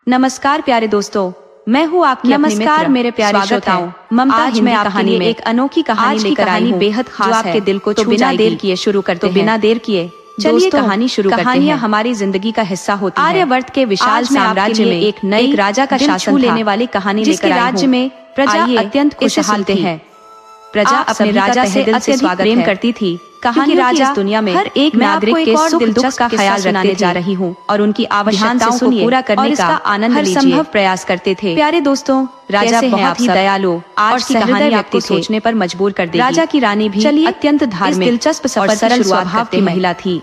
नमस्कार प्यारे दोस्तों, मैं हूँ आपकी अपनी मित्र। मेरे प्यारे श्रोताओं, ममता हिंदी कहानी में एक अनोखी कहानी लेकर आई हूँ, बेहद खास है, आपके दिल को छू जाएगी। देर किए शुरू करते हैं। बिना देर किए चलिए कहानी शुरू करते हैं। कहानियाँ हमारी जिंदगी का हिस्सा होती हैं। आर्यवर्त के विशाल साम्राज्य में एक नए राजा का शासन लेने वाली कहानी लेकर आई हूँ। राज्य में प्रजा अत्यंत खुशहाल थी। प्रजा अपने राजा से अत्यधिक प्रेम करती थी। कहानी राजा इस दुनिया में हर एक नागरिक के सुख दुख का ख्याल रखने जा रही हूँ और उनकी आवश्यकताओं को पूरा करने का आनंद हर संभव प्रयास करते थे। प्यारे दोस्तों, राजा बहुत ही दयालु आज की कहानी आपको सोचने पर मजबूर कर देगी। राजा की रानी भी अत्यंत धार्मिक, दिलचस्प और सरल स्वभाव की महिला थी।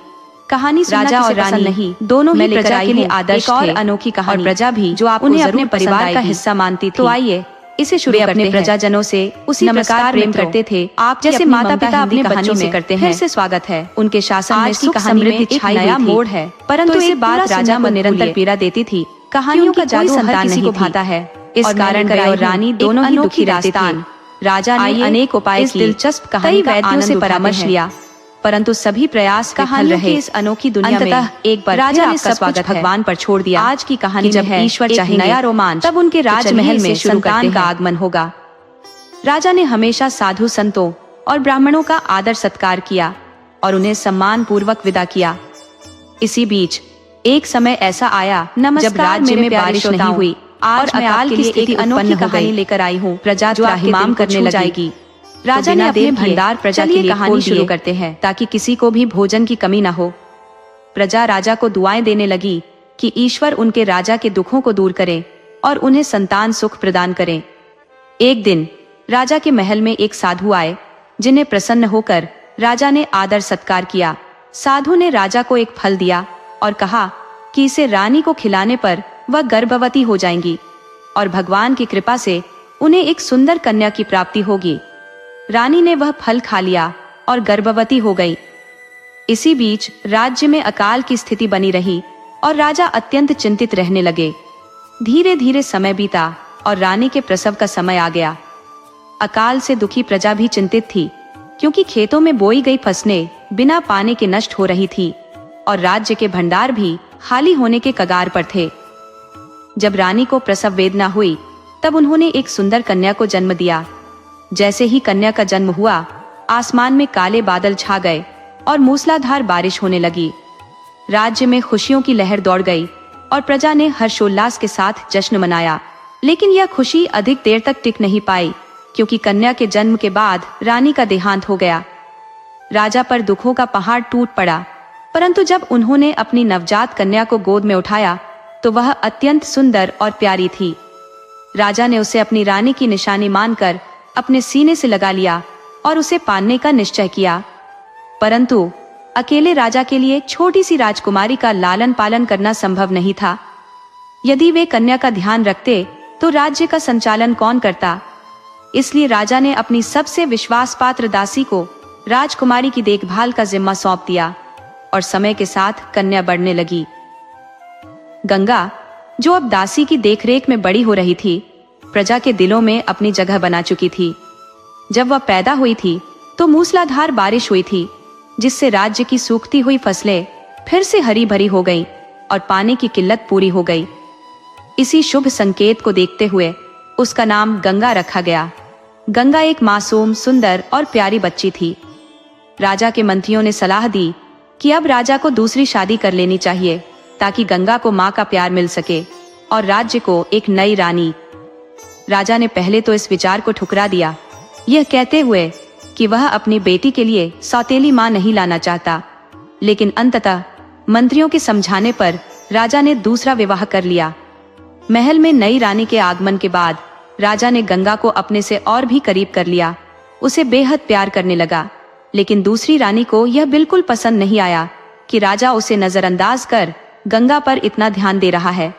कहानी राजा और रानी नहीं, दोनों ही प्रजा के लिए आदर्श और अनोखी कहानी। प्रजा भी जो आप उन्हें अपने परिवार का हिस्सा मानती थी। तो आइए इसे शुरू करते हैं। अपने प्रजाजनों से उसी प्रकार प्रेम करते थे आप जैसे माता पिता अपने बच्चों से करते हैं। फिर से स्वागत है। उनके शासन में सुख समृद्धि छाई नया मोड़ है, परंतु ये बात राजा को निरंतर पीड़ा देती थी। कहानियों का जादू संतान किसी को भाता है, इस कारण वह और रानी दोनों ही दुखी रहते थे। राजा ने अनेक उपाय किए, दिलचस्प कहानी का वैद्यों से परामर्श लिया, परंतु सभी प्रयास विफल रहे। इस अनोखी दुनिया में एक बार राजा ने सब कुछ भगवान पर छोड़ दिया। आज की कहानी जब ईश्वर चाहे नया रोमांच, तब उनके राजमहल में संतान का आगमन होगा। राजा ने हमेशा साधु संतों और ब्राह्मणों का आदर सत्कार किया और उन्हें सम्मान पूर्वक विदा किया। इसी बीच एक समय ऐसा आया जब राज्य में बारिश नहीं हुई। आज मैं आपके लिए एक अनोखी कहानी लेकर आई हूँ, प्रजा त्राहिमाम करने लगेगी। राजा ने अपने भंडार प्रजा के लिए कहानी शुरू करते हैं ताकि किसी को भी भोजन की कमी न हो। प्रजा राजा को दुआएं देने लगी कि ईश्वर उनके राजा के दुखों को दूर करे और उन्हें संतान सुख प्रदान करे। एक दिन राजा के महल में एक साधु आए, जिन्हें प्रसन्न होकर राजा ने आदर सत्कार किया। साधु ने राजा को एक फल दिया और कहा कि इसे रानी को खिलाने पर वह गर्भवती हो जाएंगी और भगवान की कृपा से उन्हें एक सुंदर कन्या की प्राप्ति होगी। रानी ने वह फल खा लिया और गर्भवती हो गई। इसी बीच राज्य में अकाल की स्थिति बनी रही और राजा अत्यंत चिंतित रहने लगे। धीरे धीरे समय बीता और रानी के प्रसव का समय आ गया। अकाल से दुखी प्रजा भी चिंतित थी, क्योंकि खेतों में बोई गई फसलें बिना पानी के नष्ट हो रही थी और राज्य के भंडार भी खाली होने के कगार पर थे। जब रानी को प्रसव वेदना हुई, तब उन्होंने एक सुंदर कन्या को जन्म दिया। जैसे ही कन्या का जन्म हुआ, आसमान में काले बादल छा गए और मूसलाधार बारिश होने लगी। राज्य में खुशियों की लहर दौड़ गई और प्रजा ने हर्षोल्लास के साथ जश्न मनाया। लेकिन यह खुशी अधिक देर तक टिक नहीं पाई, क्योंकि कन्या के जन्म के बाद रानी का देहांत हो गया। राजा पर दुखों का पहाड़ टूट पड़ा, परंतु जब उन्होंने अपनी नवजात कन्या को गोद में उठाया तो वह अत्यंत सुंदर और प्यारी थी। राजा ने उसे अपनी रानी की निशानी मानकर अपने सीने से लगा लिया और उसे पालने का निश्चय किया। परंतु अकेले राजा के लिए छोटी सी राजकुमारी का लालन पालन करना संभव नहीं था। यदि वे कन्या का ध्यान रखते तो राज्य का संचालन कौन करता। इसलिए राजा ने अपनी सबसे विश्वासपात्र दासी को राजकुमारी की देखभाल का जिम्मा सौंप दिया और समय के साथ कन्या बढ़ने लगी। गंगा, जो अब दासी की देखरेख में बड़ी हो रही थी, प्रजा के दिलों में अपनी जगह बना चुकी थी। जब वह पैदा हुई थी तो मूसलाधार बारिश हुई थी, जिससे राज्य की सूखती हुई फसलें फिर से हरी भरी हो गईं और पानी की किल्लत पूरी हो गई। इसी शुभ संकेत को देखते हुए उसका नाम गंगा रखा गया। गंगा एक मासूम, सुंदर और प्यारी बच्ची थी। राजा के मंत्रियों ने सलाह दी कि अब राजा को दूसरी शादी कर लेनी चाहिए, ताकि गंगा को माँ का प्यार मिल सके और राज्य को एक नई रानी। राजा ने पहले तो इस विचार को ठुकरा दिया, यह कहते हुए कि वह अपनी बेटी के लिए सौतेली मां नहीं लाना चाहता। लेकिन अंततः मंत्रियों के समझाने पर राजा ने दूसरा विवाह कर लिया। महल में नई रानी के आगमन के बाद राजा ने गंगा को अपने से और भी करीब कर लिया, उसे बेहद प्यार करने लगा। लेकिन दूसरी रानी को यह बिल्कुल पसंद नहीं आया कि राजा उसे नजरअंदाज कर गंगा पर इतना ध्यान दे रहा है।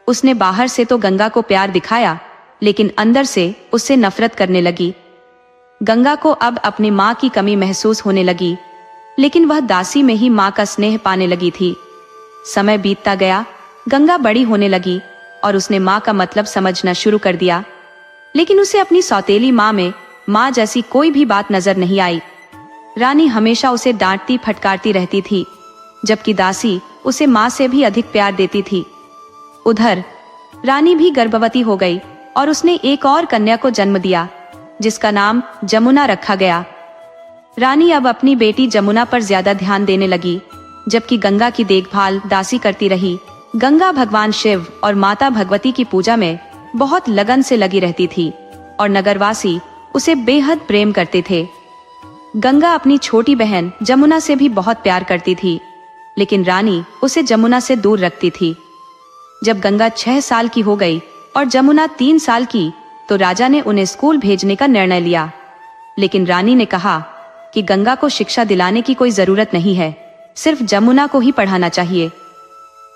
उसने बाहर से तो गंगा को प्यार दिखाया, लेकिन अंदर से उससे नफरत करने लगी। गंगा को अब अपनी माँ की कमी महसूस होने लगी, लेकिन वह दासी में ही माँ का स्नेह पाने लगी थी। समय बीतता गया, गंगा बड़ी होने लगी और उसने माँ का मतलब समझना शुरू कर दिया। लेकिन उसे अपनी सौतेली माँ में माँ जैसी कोई भी बात नजर नहीं आई। रानी हमेशा उसे डांटती फटकारती रहती थी, जबकि दासी उसे माँ से भी अधिक प्यार देती थी। उधर रानी भी गर्भवती हो गई और उसने एक और कन्या को जन्म दिया, जिसका नाम जमुना रखा गया। रानी अब अपनी बेटी जमुना पर ज्यादा ध्यान देने लगी, जबकि गंगा की देखभाल दासी करती रही। गंगा भगवान शिव और माता भगवती की पूजा में बहुत लगन से लगी रहती थी और नगरवासी उसे बेहद प्रेम करते थे। गंगा अपनी छोटी बहन जमुना से भी बहुत प्यार करती थी, लेकिन रानी उसे जमुना से दूर रखती थी। जब गंगा 6 साल की हो गई और जमुना 3 साल की, तो राजा ने उन्हें स्कूल भेजने का निर्णय लिया। लेकिन रानी ने कहा कि गंगा को शिक्षा दिलाने की कोई जरूरत नहीं है, सिर्फ जमुना को ही पढ़ाना चाहिए।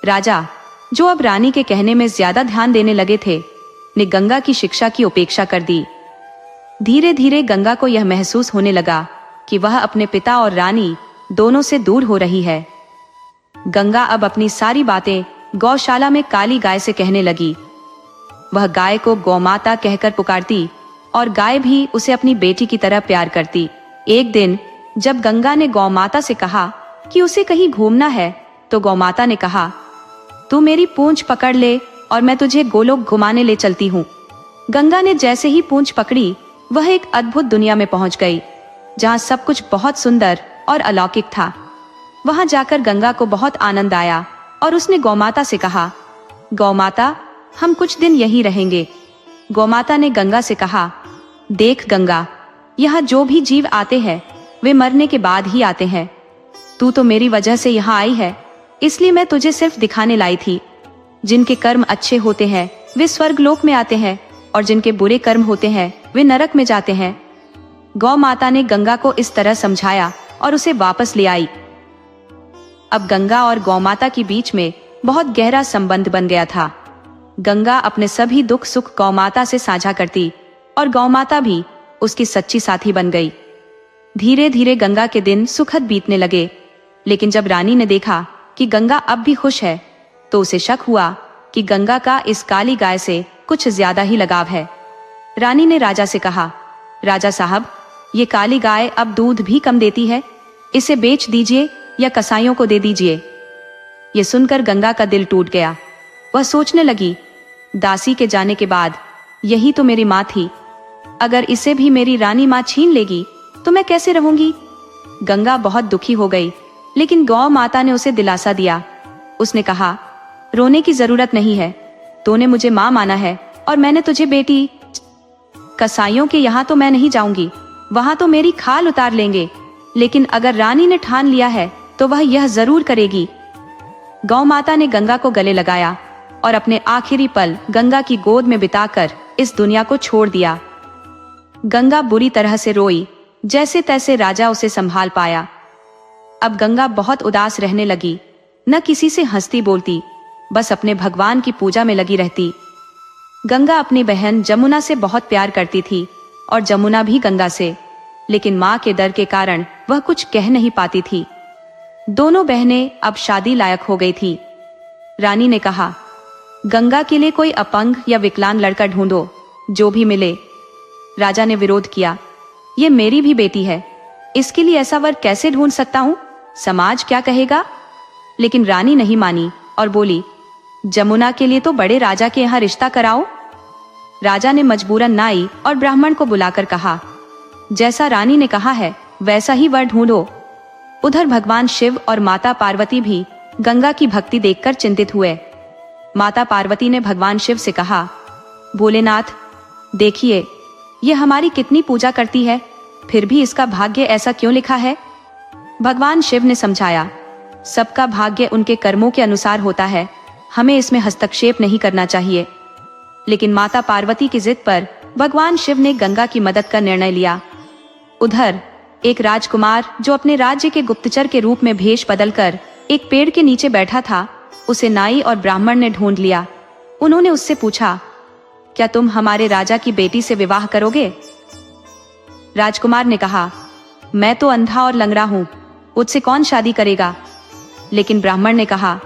राजा, जो अब रानी के कहने में ज्यादा ध्यान देने लगे थे, ने गंगा की शिक्षा की उपेक्षा कर दी। धीरे धीरे गंगा को यह महसूस होने लगा कि वह अपने पिता और रानी दोनों से दूर हो रही है। गंगा अब अपनी सारी बातें गौशाला में काली गाय से कहने लगी। वह गाय को गौमाता कहकर पुकारती और गाय भी उसे अपनी बेटी की तरह प्यार करती। एक दिन जब गंगा ने गौमाता से कहा कि उसे कहीं घूमना है, तो गौमाता ने कहा, तू मेरी पूंछ पकड़ ले और मैं तुझे गोलोक घुमाने ले चलती हूँ। गंगा ने जैसे ही पूंछ पकड़ी, वह एक अद्भुत दुनिया में पहुंच गई, जहाँ सब कुछ बहुत सुंदर और अलौकिक था। वहां जाकर गंगा को बहुत आनंद आया और उसने गौमाता से कहा, गौमाता, हम कुछ दिन यहीं रहेंगे। गौमाता ने गंगा से कहा, देख गंगा, यहाँ जो भी जीव आते हैं वे मरने के बाद ही आते हैं। तू तो मेरी वजह से यहाँ आई है, इसलिए मैं तुझे सिर्फ दिखाने लाई थी। जिनके कर्म अच्छे होते हैं वे स्वर्गलोक में आते हैं और जिनके बुरे कर्म होते हैं वे नरक में जाते हैं। गौ माता ने गंगा को इस तरह समझाया और उसे वापस ले आई। अब गंगा और गौ माता के बीच में बहुत गहरा संबंध बन गया था। गंगा अपने सभी दुख सुख गौ माता से साझा करती और गौ माता भी उसकी सच्ची साथी बन गई। धीरे धीरे गंगा के दिन सुखद बीतने लगे, लेकिन जब रानी ने देखा कि गंगा अब भी खुश है, तो उसे शक हुआ कि गंगा का इस काली गाय से कुछ ज्यादा ही लगाव है। रानी ने राजा से कहा, राजा साहब, ये काली गाय अब दूध भी कम देती है, इसे बेच दीजिए या कसाईयों को दे दीजिए। ये सुनकर गंगा का दिल टूट गया। वह सोचने लगी, दासी के जाने के बाद यही तो मेरी माँ थी, अगर इसे भी मेरी रानी माँ छीन लेगी तो मैं कैसे रहूंगी। गंगा बहुत दुखी हो गई, लेकिन गौ माता ने उसे दिलासा दिया। उसने कहा, रोने की जरूरत नहीं है, तूने मुझे माँ माना है और मैंने तुझे बेटी। कसाईयों के यहाँ तो मैं नहीं जाऊंगी, वहां तो मेरी खाल उतार लेंगे, लेकिन अगर रानी ने ठान लिया है तो वह यह जरूर करेगी। गौ माता ने गंगा को गले लगाया और अपने आखिरी पल गंगा की गोद में बिताकर इस दुनिया को छोड़ दिया। गंगा बुरी तरह से रोई, जैसे तैसे राजा उसे संभाल पाया। अब गंगा बहुत उदास रहने लगी, न किसी से हंसती बोलती, बस अपने भगवान की पूजा में लगी रहती। गंगा अपनी बहन जमुना से बहुत प्यार करती थी और जमुना भी गंगा से, लेकिन माँ के डर के कारण वह कुछ कह नहीं पाती थी। दोनों बहनें अब शादी लायक हो गई थी। रानी ने कहा, गंगा के लिए कोई अपंग या विकलांग लड़का ढूंढो, जो भी मिले। राजा ने विरोध किया, ये मेरी भी बेटी है, इसके लिए ऐसा वर कैसे ढूंढ सकता हूँ, समाज क्या कहेगा। लेकिन रानी नहीं मानी और बोली, जमुना के लिए तो बड़े राजा के यहाँ रिश्ता कराओ। राजा ने मजबूरन नाई और ब्राह्मण को बुलाकर कहा, जैसा रानी ने कहा है वैसा ही वर ढूंढो। उधर भगवान शिव और माता पार्वती भी गंगा की भक्ति देखकर चिंतित हुए। माता पार्वती ने भगवान शिव से कहा, भोलेनाथ, देखिए ये हमारी कितनी पूजा करती है, फिर भी इसका भाग्य ऐसा क्यों लिखा है। भगवान शिव ने समझाया, सबका भाग्य उनके कर्मों के अनुसार होता है, हमें इसमें हस्तक्षेप नहीं करना चाहिए। लेकिन माता पार्वती की जिद पर भगवान शिव ने गंगा की मदद का निर्णय लिया। उधर एक राजकुमार जो अपने राज्य के गुप्तचर के रूप में भेष बदलकर एक पेड़ के नीचे बैठा था, उसे नाई और ब्राह्मण ने ढूंढ लिया। उन्होंने उससे पूछा, क्या तुम हमारे राजा की बेटी से विवाह करोगे। राजकुमार ने कहा, मैं तो अंधा और लंगड़ा हूँ, मुझसे कौन शादी करेगा। लेकिन ब्राह्मण ने कहा,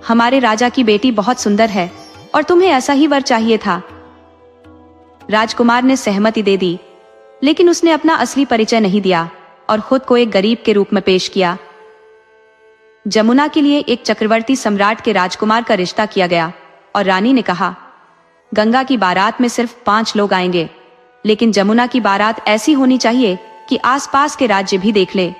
हमारे राजा की बेटी बहुत सुंदर है और तुम्हें ऐसा ही वर चाहिए था। राजकुमार ने सहमति दे दी, लेकिन उसने अपना असली परिचय नहीं दिया और खुद को एक गरीब के रूप में पेश किया। जमुना के लिए एक चक्रवर्ती सम्राट के राजकुमार का रिश्ता किया गया और रानी ने कहा, गंगा की बारात में सिर्फ 5 लोग आएंगे, लेकिन जमुना की बारात ऐसी होनी चाहिए कि आसपास के राज्य भी देख ले।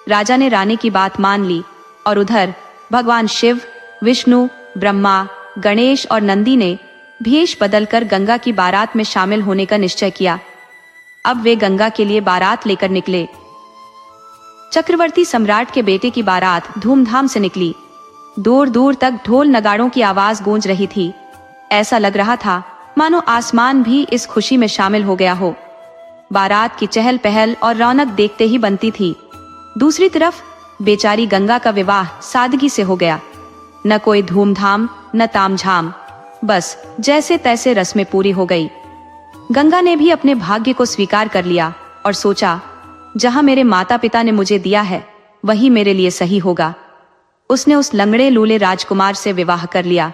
राजा ने रानी की बात मान ली और उधर भगवान शिव, विष्णु, ब्रह्मा, गणेश और नंदी ने भेष बदलकर गंगा की बारात में शामिल होने का निश्चय किया। अब वे गंगा के लिए बारात लेकर निकले। चक्रवर्ती सम्राट के बेटे की बारात धूमधाम से निकली। दूर दूर तक ढोल नगाड़ों की आवाज गूंज रही थी। ऐसा लग रहा था मानो आसमान भी इस खुशी में शामिल हो गया हो। बारात की चहल पहल और रौनक देखते ही बनती थी। दूसरी तरफ बेचारी गंगा का विवाह सादगी से हो गया। न कोई धूमधाम न तामझाम, बस जैसे तैसे रस्में पूरी हो गई। गंगा ने भी अपने भाग्य को स्वीकार कर लिया और सोचा, जहां मेरे माता पिता ने मुझे दिया है वही मेरे लिए सही होगा। उसने उस लंगड़े लूले राजकुमार से विवाह कर लिया।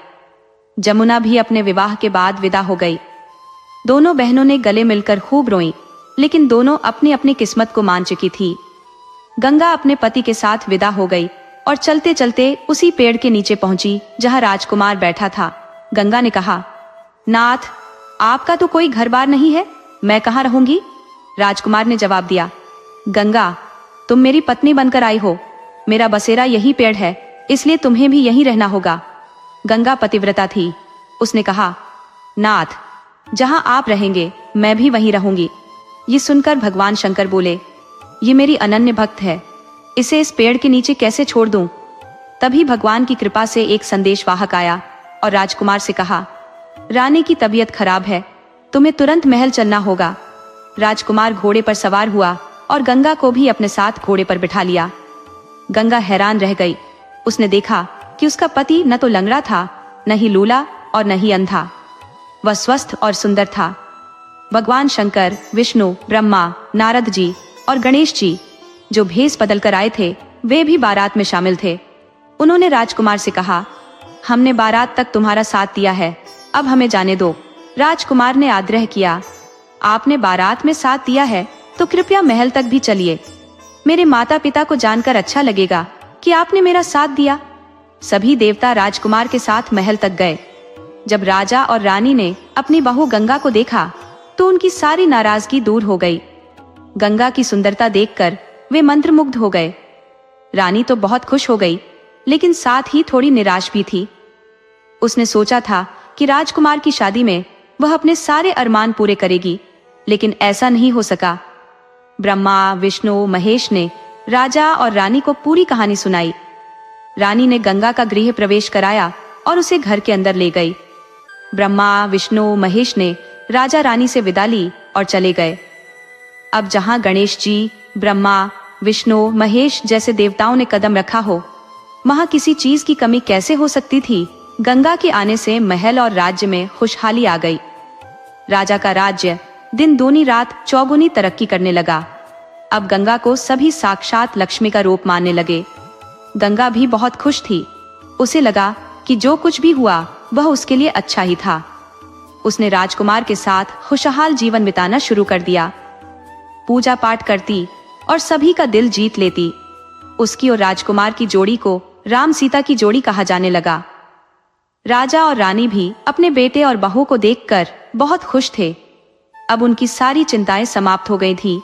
जमुना भी अपने विवाह के बाद विदा हो गई। दोनों बहनों ने गले मिलकर खूब रोई, लेकिन दोनों अपनी अपनी किस्मत को मान चुकी थी। गंगा अपने पति के साथ विदा हो गई और चलते चलते उसी पेड़ के नीचे पहुंची जहां राजकुमार बैठा था। गंगा ने कहा, नाथ, आपका तो कोई घर बार नहीं है, मैं कहाँ रहूंगी? राजकुमार ने जवाब दिया, गंगा, तुम मेरी पत्नी बनकर आई हो, मेरा बसेरा यही पेड़ है, इसलिए तुम्हें भी यहीं रहना होगा। गंगा पतिव्रता थी। उसने कहा, नाथ, जहां आप रहेंगे मैं भी वहीं रहूंगी। ये सुनकर भगवान शंकर बोले, ये मेरी अनन्य भक्त है, इसे इस पेड़ के नीचे कैसे छोड़ दूं? तभी भगवान की कृपा से एक संदेशवाहक आया और राजकुमार से कहा, रानी की तबीयत खराब है, तुम्हें तुरंत महल चलना होगा। राजकुमार घोड़े पर सवार हुआ और गंगा को भी अपने साथ घोड़े पर बिठा लिया। गंगा हैरान रह गई। उसने देखा कि उसका पति न तो लंगड़ा था, न ही लूला और न ही अंधा। वह स्वस्थ और सुंदर था। भगवान शंकर, विष्णु, ब्रह्मा, नारद जी और गणेश जी जो भेष बदल कर आए थे, वे भी बारात में शामिल थे। उन्होंने राजकुमार से कहा, हमने बारात तक तुम्हारा साथ दिया है, अब हमें जाने दो। राजकुमार ने आग्रह किया, आपने बारात में साथ दिया है तो कृपया महल तक भी चलिए। मेरे माता पिता को जानकर अच्छा लगेगा कि आपने मेरा साथ दिया। सभी देवता राजकुमार के साथ महल तक गए। जब राजा और रानी ने अपनी बहू गंगा को देखा तो उनकी सारी नाराजगी दूर हो गई। गंगा की सुंदरता देखकर वे मंत्रमुग्ध हो गए। रानी तो बहुत खुश हो गई, लेकिन साथ ही थोड़ी निराश भी थी। उसने सोचा था कि राजकुमार की शादी में वह अपने सारे अरमान पूरे करेगी, लेकिन ऐसा नहीं हो सका। ब्रह्मा, विष्णु, महेश ने राजा और रानी को पूरी कहानी सुनाई। रानी ने गंगा का गृह प्रवेश कराया और उसे घर के अंदर ले गई। ब्रह्मा, विष्णु, महेश ने राजा रानी से विदा ली और चले गए। अब जहां गणेश जी, ब्रह्मा, विष्णु, महेश जैसे देवताओं ने कदम रखा हो, वहां किसी चीज की कमी कैसे हो सकती थी? गंगा के आने से महल और राज्य में खुशहाली आ गई। राजा का राज्य दिन दूनी रात चौगुनी तरक्की करने लगा। अब गंगा को सभी साक्षात लक्ष्मी का रूप मानने लगे। गंगा भी बहुत खुश थी। उसे लगा कि जो कुछ भी हुआ वह उसके लिए अच्छा ही था। उसने राजकुमार के साथ खुशहाल जीवन बिताना शुरू कर दिया। पूजा पाठ करती और सभी का दिल जीत लेती। उसकी और राजकुमार की जोड़ी को राम सीता की जोड़ी कहा जाने लगा। राजा और रानी भी अपने बेटे और बहू को देखकर बहुत खुश थे। अब उनकी सारी चिंताएं समाप्त हो गई थी।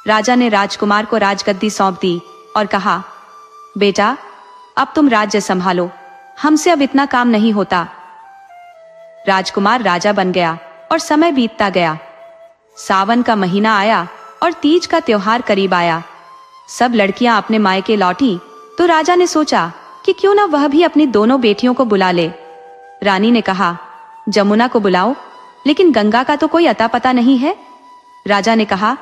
राजा ने राजकुमार को राजगद्दी सौंप दी और कहा, बेटा, अब तुम राज्य संभालो, हमसे अब इतना काम नहीं होता। राजकुमार राजा बन गया और समय बीतता गया। सावन का महीना आया और तीज का त्योहार करीब आया। सब लड़कियां अपने मायके लौटी तो राजा ने सोचा कि क्यों ना वह भी अपनी दोनों बेटियों को बुला ले। रानी ने कहा, जमुना को बुलाओ, लेकिन गंगा का तो कोई अता पता नहीं है। राजा ने कहा,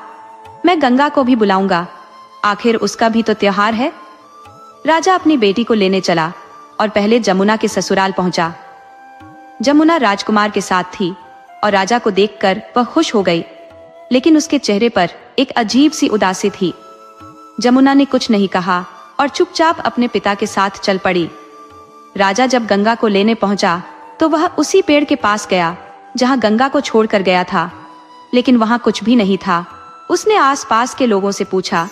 मैं गंगा को भी बुलाऊंगा, आखिर उसका भी तो त्योहार है। राजा अपनी बेटी को लेने चला और पहले जमुना के ससुराल पहुंचा। जमुना राजकुमार के साथ थी और राजा को देखकर वह खुश हो गई, लेकिन उसके चेहरे पर एक अजीब सी उदासी थी। जमुना ने कुछ नहीं कहा और चुपचाप अपने पिता के साथ चल पड़ी। राजा जब गंगा को लेने पहुंचा तो वह उसी पेड़ के पास गया जहां गंगा को छोड़कर गया था, लेकिन वहां कुछ भी नहीं था। उसने आसपास के लोगों से पूछा,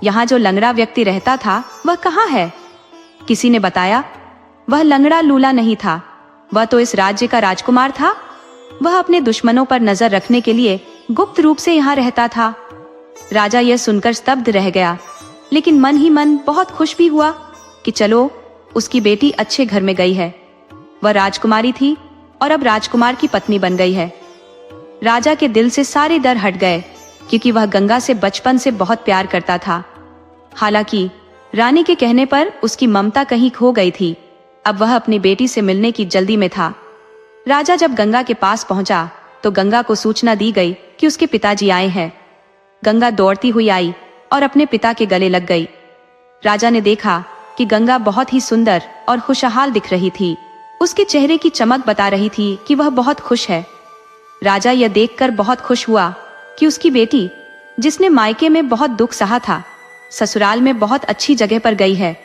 यहाँ जो लंगड़ा व्यक्ति रहता था वह कहाँ है? किसी ने बताया, वह लंगड़ा लूला नहीं था, वह तो इस राज्य का राजकुमार था। वह अपने दुश्मनों पर नजर रखने के लिए गुप्त रूप से यहाँ रहता था। राजा यह सुनकर स्तब्ध रह गया, लेकिन मन ही मन बहुत खुश भी हुआ कि चलो, उसकी बेटी अच्छे घर में गई है। वह राजकुमारी थी और अब राजकुमार की पत्नी बन गई है। राजा के दिल से सारे डर हट गए, क्योंकि वह गंगा से बचपन से बहुत प्यार करता था। हालांकि रानी के कहने पर उसकी ममता कहीं खो गई थी। अब वह अपनी बेटी से मिलने की जल्दी में था। राजा जब गंगा के पास पहुंचा तो गंगा को सूचना दी गई कि उसके पिताजी आए हैं। गंगा दौड़ती हुई आई और अपने पिता के गले लग गई। राजा ने देखा कि गंगा बहुत ही सुंदर और खुशहाल दिख रही थी। उसके चेहरे की चमक बता रही थी कि वह बहुत खुश है। राजा यह देखकर बहुत खुश हुआ कि उसकी बेटी, जिसने मायके में बहुत दुख सहा था, ससुराल में बहुत अच्छी जगह पर गई है।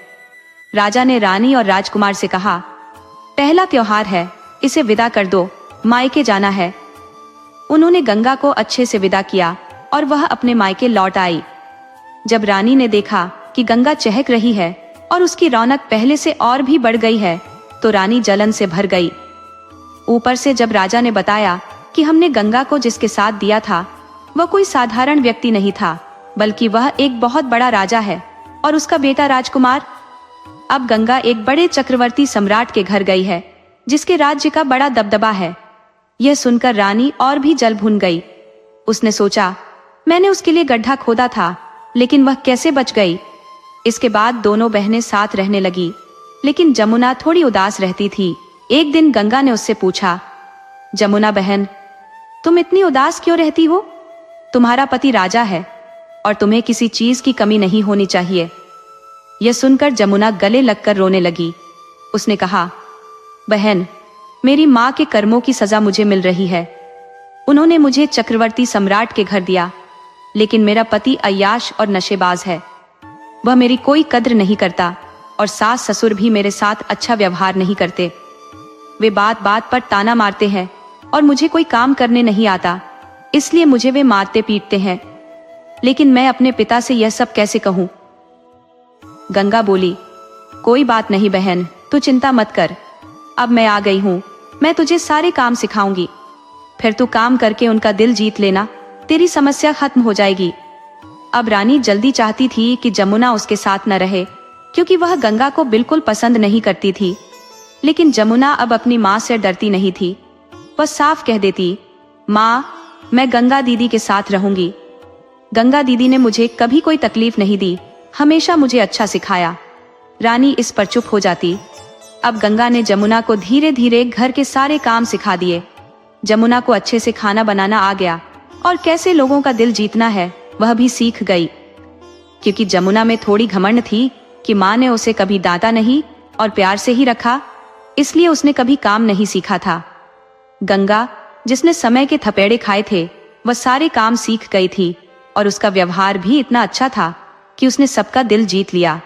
राजा ने रानी और राजकुमार से कहा, पहला त्योहार है, इसे विदा कर दो, मायके जाना है। उन्होंने गंगा को अच्छे से विदा किया और वह अपने मायके लौट आई। जब रानी ने देखा कि गंगा चहक रही है और उसकी रौनक पहले से और भी बढ़ गई है, तो रानी जलन से भर गई। ऊपर से जब राजा ने बताया कि हमने गंगा को जिसके साथ दिया था वह कोई साधारण व्यक्ति नहीं था, बल्कि वह एक बहुत बड़ा राजा है और उसका बेटा राजकुमार। अब गंगा एक बड़े चक्रवर्ती सम्राट के घर गई है, जिसके राज्य का बड़ा दबदबा है। यह सुनकर रानी और भी जल भुन गई। उसने सोचा, मैंने उसके लिए गड्ढा खोदा था, लेकिन वह कैसे बच गई। इसके बाद दोनों बहनें साथ रहने लगी, लेकिन जमुना थोड़ी उदास रहती थी। एक दिन गंगा ने उससे पूछा, जमुना बहन, तुम इतनी उदास क्यों रहती हो? तुम्हारा पति राजा है और तुम्हें किसी चीज की कमी नहीं होनी चाहिए। यह सुनकर जमुना गले लगकर रोने लगी। उसने कहा, बहन, मेरी माँ के कर्मों की सजा मुझे मिल रही है। उन्होंने मुझे चक्रवर्ती सम्राट के घर दिया, लेकिन मेरा पति अय्याश और नशेबाज है। वह मेरी कोई कद्र नहीं करता और सास ससुर भी मेरे साथ अच्छा व्यवहार नहीं करते। वे बात बात पर ताना मारते हैं और मुझे कोई काम करने नहीं आता, इसलिए मुझे वे मारते पीटते हैं। लेकिन मैं अपने पिता से यह सब कैसे कहूँ? गंगा बोली, कोई बात नहीं बहन, तू चिंता मत कर। अब मैं आ गई हूँ, मैं तुझे सारे काम सिखाऊंगी। फिर तू काम करके उनका दिल जीत लेना, तेरी समस्या खत्म हो जाएगी। अब रानी जल्दी चाहती थी कि जमुना उसके साथ न रहे, क्योंकि वह गंगा को बिल्कुल पसंद नहीं करती थी। लेकिन जमुना अब अपनी माँ से डरती नहीं थी। वह साफ कह देती, माँ, मैं गंगा दीदी के साथ रहूंगी। गंगा दीदी ने मुझे कभी कोई तकलीफ नहीं दी, हमेशा मुझे अच्छा सिखाया। रानी इस पर चुप हो जाती। अब गंगा ने जमुना को धीरे धीरे घर के सारे काम सिखा दिए। जमुना को अच्छे से खाना बनाना आ गया और कैसे लोगों का दिल जीतना है वह भी सीख गई। क्योंकि जमुना में थोड़ी घमंड थी कि माँ ने उसे कभी डांटा नहीं और प्यार से ही रखा, इसलिए उसने कभी काम नहीं सीखा था। गंगा, जिसने समय के थपेड़े खाए थे, वह सारे काम सीख गई थी और उसका व्यवहार भी इतना अच्छा था कि उसने सबका दिल जीत लिया।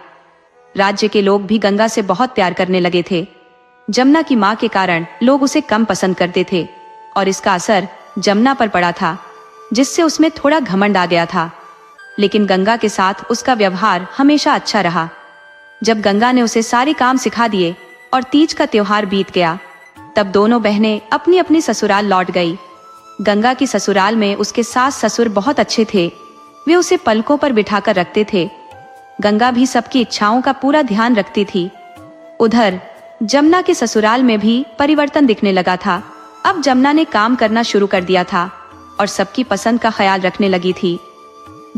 राज्य के लोग भी गंगा से बहुत प्यार करने लगे थे। जमुना की माँ के कारण लोग उसे कम पसंद करते थे और इसका असर जमुना पर पड़ा था, जिससे उसमें थोड़ा घमंड आ गया था। लेकिन गंगा के साथ उसका व्यवहार हमेशा अच्छा रहा। जब गंगा ने उसे सारे काम सिखा दिए और तीज का त्योहार बीत गया, तब दोनों बहनें अपनी अपनी ससुराल लौट गई। गंगा की ससुराल में उसके सास ससुर बहुत अच्छे थे। वे उसे पलकों पर बिठाकर रखते थे। गंगा भी सबकी इच्छाओं का पूरा ध्यान रखती थी। उधर जमुना के ससुराल में भी परिवर्तन दिखने लगा था। अब जमुना ने काम करना शुरू कर दिया था और सबकी पसंद का ख्याल रखने लगी थी।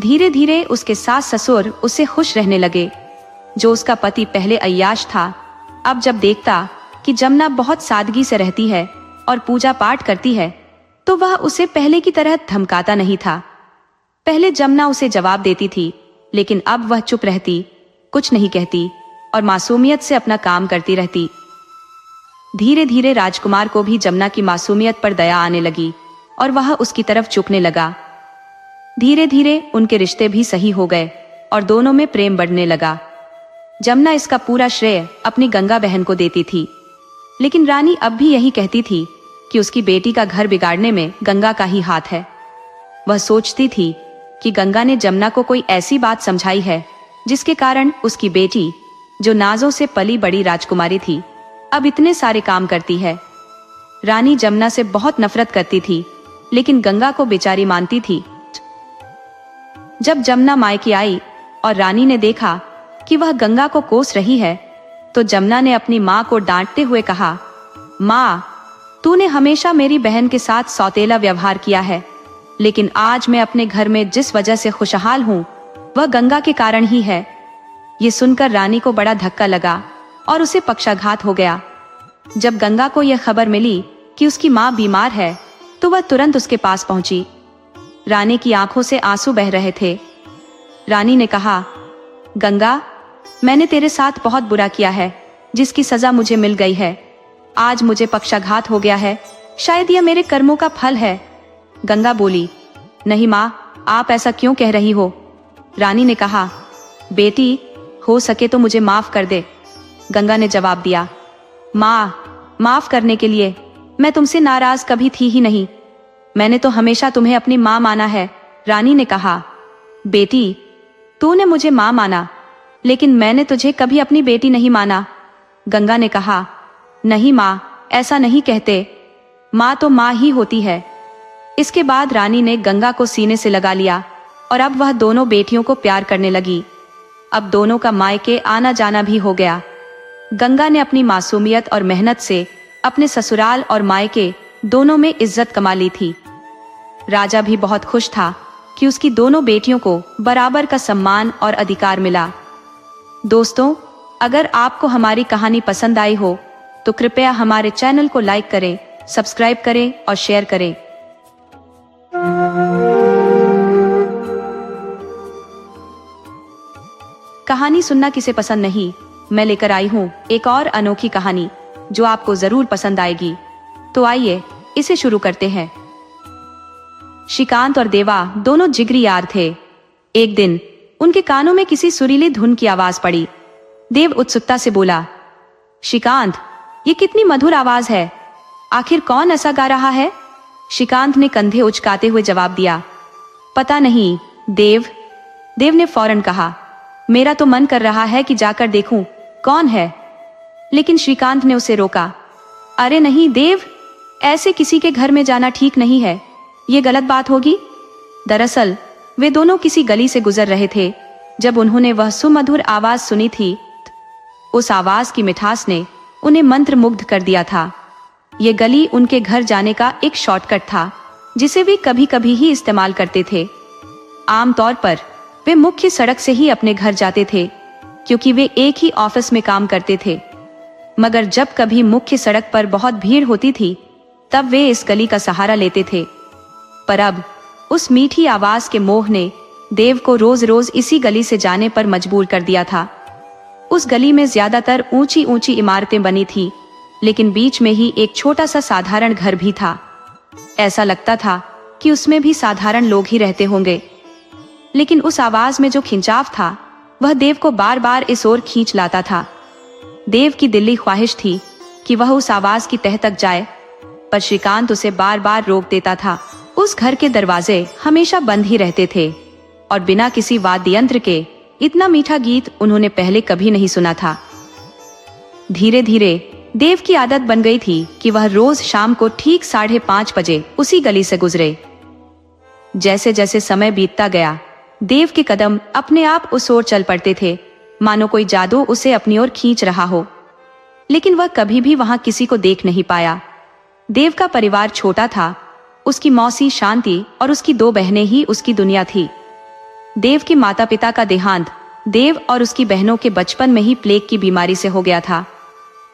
धीरे धीरे उसके सास ससुर उससे खुश रहने लगे। जो उसका पति पहले अय्याश था, अब जब देखता कि जमुना बहुत सादगी से रहती है और पूजा पाठ करती है, तो वह उसे पहले की तरह धमकाता नहीं था। पहले जमुना उसे जवाब देती थी, लेकिन अब वह चुप रहती, कुछ नहीं कहती और मासूमियत से अपना काम करती रहती। धीरे धीरे राजकुमार को भी जमुना की मासूमियत पर दया आने लगी और वह उसकी तरफ झुकने लगा। धीरे धीरे उनके रिश्ते भी सही हो गए और दोनों में प्रेम बढ़ने लगा। जमुना इसका पूरा श्रेय अपनी गंगा बहन को देती थी, लेकिन रानी अब भी यही कहती थी कि उसकी बेटी का घर बिगाड़ने में गंगा का ही हाथ है। वह सोचती थी कि गंगा ने जमुना को कोई ऐसी बात समझाई है जिसके कारण उसकी बेटी, जो नाजों से पली बड़ी राजकुमारी थी, अब इतने सारे काम करती है। रानी जमुना से बहुत नफरत करती थी, लेकिन गंगा को बेचारी मानती थी। जब जमुना मायके आई और रानी ने देखा कि वह गंगा को कोस रही है, तो जमुना ने अपनी माँ को डांटते हुए कहा, माँ, तूने हमेशा मेरी बहन के साथ सौतेला व्यवहार किया है, लेकिन आज मैं अपने घर में जिस वजह से खुशहाल हूँ वह गंगा के कारण ही है। ये सुनकर रानी को बड़ा धक्का लगा और उसे पक्षाघात हो गया। जब गंगा को यह खबर मिली कि उसकी माँ बीमार है, तो वह तुरंत उसके पास पहुंची। रानी की आंखों से आंसू बह रहे थे। रानी ने कहा, गंगा, मैंने तेरे साथ बहुत बुरा किया है, जिसकी सजा मुझे मिल गई है। आज मुझे पक्षाघात हो गया है, शायद यह मेरे कर्मों का फल है। गंगा बोली, नहीं माँ, आप ऐसा क्यों कह रही हो? रानी ने कहा, बेटी, हो सके तो मुझे माफ कर दे। गंगा ने जवाब दिया, माँ, माफ करने के लिए मैं तुमसे नाराज कभी थी ही नहीं। मैंने तो हमेशा तुम्हें अपनी माँ माना है। रानी ने कहा, बेटी, तूने मुझे माँ माना, लेकिन मैंने तुझे कभी अपनी बेटी नहीं माना। गंगा ने कहा, नहीं माँ, ऐसा नहीं कहते, माँ तो माँ ही होती है। इसके बाद रानी ने गंगा को सीने से लगा लिया और अब वह दोनों बेटियों को प्यार करने लगी। अब दोनों का मायके आना जाना भी हो गया। गंगा ने अपनी मासूमियत और मेहनत से अपने ससुराल और मायके दोनों में इज्जत कमा ली थी। राजा भी बहुत खुश था कि उसकी दोनों बेटियों को बराबर का सम्मान और अधिकार मिला। दोस्तों, अगर आपको हमारी कहानी पसंद आई हो तो कृपया हमारे चैनल को लाइक करें, सब्सक्राइब करें और शेयर करें। कहानी सुनना किसे पसंद नहीं, मैं लेकर आई हूँ एक और अनोखी कहानी जो आपको जरूर पसंद आएगी। तो आइए इसे शुरू करते हैं। श्रीकांत और देवा दोनों जिगरी यार थे। एक दिन उनके कानों में किसी सुरीली धुन की आवाज पड़ी। देव उत्सुकता से बोला, श्रीकांत, ये कितनी मधुर आवाज है, आखिर कौन ऐसा गा रहा है? श्रीकांत ने कंधे उचकाते हुए जवाब दिया, पता नहीं देव। देव ने फौरन कहा, मेरा तो मन कर रहा है कि जाकर देखूं कौन है, लेकिन श्रीकांत ने उसे रोका। अरे नहीं देव, ऐसे किसी के घर में जाना ठीक नहीं है, ये गलत बात होगी। दरअसल वे दोनों किसी गली से गुजर रहे थे जब उन्होंने वह सुमधुर आवाज सुनी थी। उस आवाज की मिठास ने उन्हें मंत्रमुग्ध कर दिया था। ये गली उनके घर जाने का एक शॉर्टकट था जिसे वे कभी कभी ही इस्तेमाल करते थे। आमतौर पर वे मुख्य सड़क से ही अपने घर जाते थे क्योंकि वे एक ही ऑफिस में काम करते थे, मगर जब कभी मुख्य सड़क पर बहुत भीड़ होती थी तब वे इस गली का सहारा लेते थे। पर अब उस मीठी आवाज के मोह ने देव को रोज रोज इसी गली से जाने पर मजबूर कर दिया था। उस गली में ज्यादातर ऊंची ऊंची इमारतें बनी थी, लेकिन बीच में ही एक छोटा सा साधारण घर भी था। ऐसा लगता था कि उसमें भी साधारण लोग ही रहते होंगे, लेकिन उस आवाज में जो खिंचाव था वह देव को बार बार इस ओर खींच लाता था। देव की दिली ख्वाहिश थी कि वह उस आवाज की तह तक जाए, पर श्रीकांत उसे बार बार रोक देता था। उस घर के दरवाजे हमेशा बंद ही रहते थे और बिना किसी वाद्य यंत्र के इतना मीठा गीत उन्होंने पहले कभी नहीं सुना था। धीरे धीरे देव की आदत बन गई थी कि वह रोज शाम को ठीक 5:30 बजे उसी गली से गुजरे। जैसे जैसे समय बीतता गया, देव के कदम अपने आप उस ओर चल पड़ते थे, मानो कोई जादू उसे अपनी ओर खींच रहा हो। लेकिन वह कभी भी वहां किसी को देख नहीं पाया। देव का परिवार छोटा था, उसकी मौसी शांति और उसकी 2 बहनें ही उसकी दुनिया थी। देव के माता पिता का देहांत देव और उसकी बहनों के बचपन में ही प्लेग की बीमारी से हो गया था।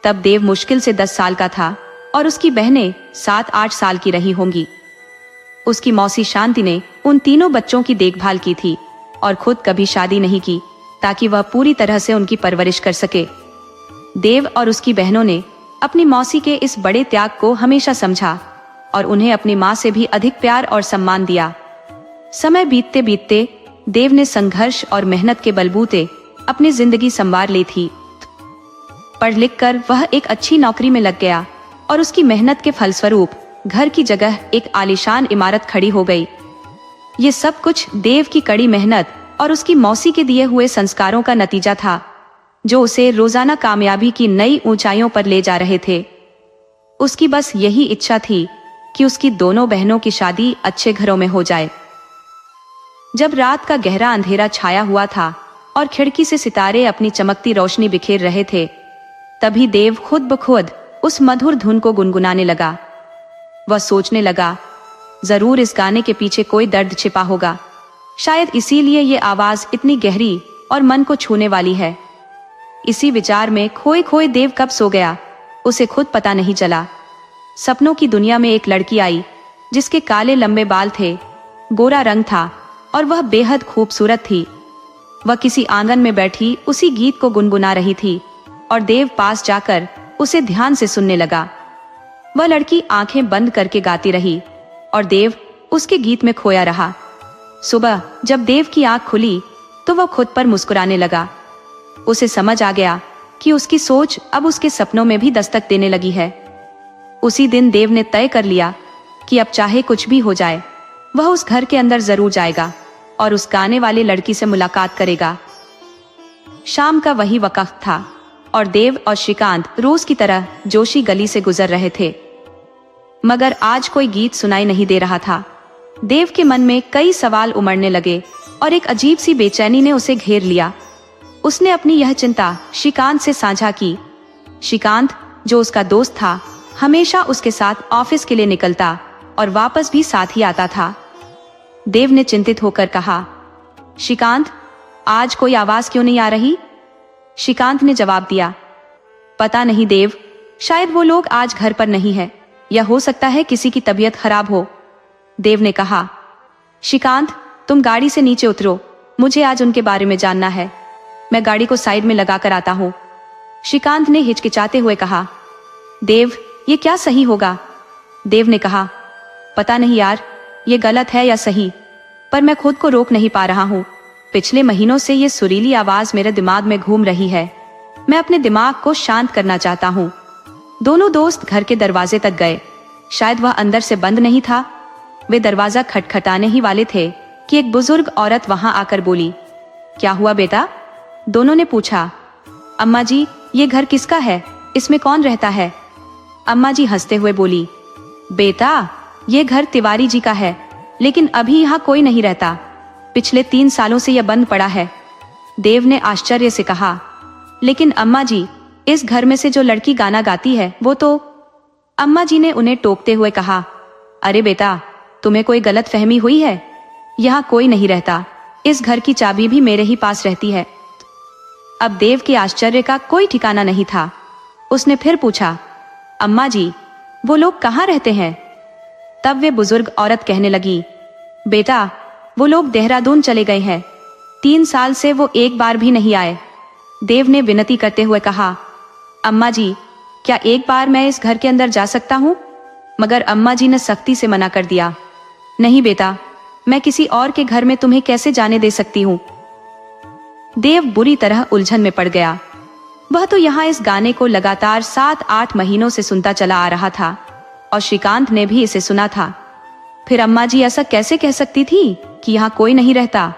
तब देव मुश्किल से 10 साल का था और उसकी बहनें 7-8 साल की रही होंगी। उसकी मौसी शांति ने उन तीनों बच्चों की देखभाल की थी और खुद कभी शादी नहीं की ताकि वह पूरी तरह से उनकी परवरिश कर सके। देव और उसकी बहनों ने अपनी मौसी के इस बड़े त्याग को हमेशा समझा और उन्हें अपनी मां से भी अधिक प्यार और सम्मान दिया। समय बीतते बीतते देव ने संघर्ष और मेहनत के बलबूते अपनी जिंदगी संवार ली थी। पढ़ लिख कर वह एक अच्छी नौकरी में लग गया और उसकी मेहनत के फलस्वरूप घर की जगह एक आलीशान इमारत खड़ी हो गई। ये सब कुछ देव की कड़ी मेहनत और उसकी मौसी के दिए हुए संस्कारों का नतीजा था, जो उसे रोजाना कामयाबी की नई ऊंचाइयों पर ले जा रहे थे। उसकी बस यही इच्छा थी कि उसकी दोनों बहनों की शादी अच्छे घरों में हो जाए। जब रात का गहरा अंधेरा छाया हुआ था और खिड़की से सितारे अपनी चमकती रोशनी बिखेर रहे थे, तभी देव खुद ब खुद उस मधुर धुन को गुनगुनाने लगा। वह सोचने लगा, जरूर इस गाने के पीछे कोई दर्द छिपा होगा, शायद इसीलिए ये आवाज इतनी गहरी और मन को छूने वाली है। इसी विचार में खोए खोए देव कब सो गया, उसे खुद पता नहीं चला। सपनों की दुनिया में एक लड़की आई, जिसके काले लंबे बाल थे, गोरा रंग था और वह बेहद खूबसूरत थी। वह किसी आंगन में बैठी उसी गीत को गुनगुना रही थी और देव पास जाकर उसे ध्यान से सुनने लगा। वह लड़की आंखें बंद करके गाती रही और देव उसके गीत में खोया रहा। सुबह जब देव की आंख खुली तो वह खुद पर मुस्कुराने लगा। उसे समझ आ गया कि उसकी सोच अब उसके सपनों में भी दस्तक देने लगी है। उसी दिन देव ने तय कर लिया कि अब चाहे कुछ भी हो जाए, वह उस घर के अंदर जरूर जाएगा और उस गाने वाली लड़की से मुलाकात करेगा। शाम का वही वक्त था और देव और श्रीकांत रोज की तरह जोशी गली से गुजर रहे थे, मगर आज कोई गीत सुनाई नहीं दे रहा था। देव के मन में कई सवाल उमड़ने लगे और एक अजीब सी बेचैनी ने उसे घेर लिया। उसने अपनी यह चिंता श्रीकांत से साझा की। श्रीकांत, जो उसका दोस्त था, हमेशा उसके साथ ऑफिस के लिए निकलता और वापस भी साथ ही आता था। देव ने चिंतित होकर कहा, श्रीकांत, आज कोई आवाज क्यों नहीं आ रही? श्रीकांत ने जवाब दिया, पता नहीं देव, शायद वो लोग आज घर पर नहीं है, या हो सकता है किसी की तबीयत खराब हो। देव ने कहा, श्रीकांत, तुम गाड़ी से नीचे उतरो, मुझे आज उनके बारे में जानना है। मैं गाड़ी को साइड में लगा कर आता हूँ। श्रीकांत ने हिचकिचाते हुए कहा, देव, ये क्या सही होगा? देव ने कहा, पता नहीं यार, ये गलत है या सही, पर मैं खुद को रोक नहीं पा रहा हूँ। पिछले महीनों से ये सुरीली आवाज मेरे दिमाग में घूम रही है। मैं अपने दिमाग को शांत करना चाहता हूँ। दोनों दोस्त घर के दरवाजे तक गए। शायद वह अंदर से बंद नहीं था। वे दरवाजा खटखटाने ही वाले थे कि एक बुजुर्ग औरत वहां आकर बोली, क्या हुआ बेटा? दोनों ने पूछा। अम्मा जी, ये घर किसका है? इसमें कौन रहता है? अम्मा जी हंसते हुए बोली, बेटा, ये घर तिवारी जी का है, लेकिन अभी यहाँ कोई नहीं रहता। पिछले 3 सालों से यह बंद पड़ा है। देव ने आश्चर्य से कहा, लेकिन अम्मा जी, इस घर में से जो लड़की गाना गाती है वो तो। अम्मा जी ने उन्हें टोकते हुए कहा, अरे बेटा, तुम्हें कोई गलत फहमी हुई है। यहाँ कोई नहीं रहता। इस घर की चाबी भी मेरे ही पास रहती है। अब देव के आश्चर्य का कोई ठिकाना नहीं था। उसने फिर पूछा, अम्मा जी, वो लोग कहाँ रहते हैं? तब वे बुजुर्ग औरत कहने लगी, बेटा, वो लोग देहरादून चले गए हैं। 3 साल से वो एक बार भी नहीं आए। देव ने विनती करते हुए कहा, अम्मा जी, क्या एक बार मैं इस घर के अंदर जा सकता हूँ? मगर अम्मा जी ने सख्ती से मना कर दिया। नहीं बेटा, मैं किसी और के घर में तुम्हें कैसे जाने दे सकती हूँ। देव बुरी तरह उलझन में पड़ गया। वह तो यहाँ इस गाने को लगातार 7-8 महीनों से सुनता चला आ रहा था और श्रीकांत ने भी इसे सुना था। फिर अम्मा जी ऐसा कैसे कह सकती थी कि यहाँ कोई नहीं रहता?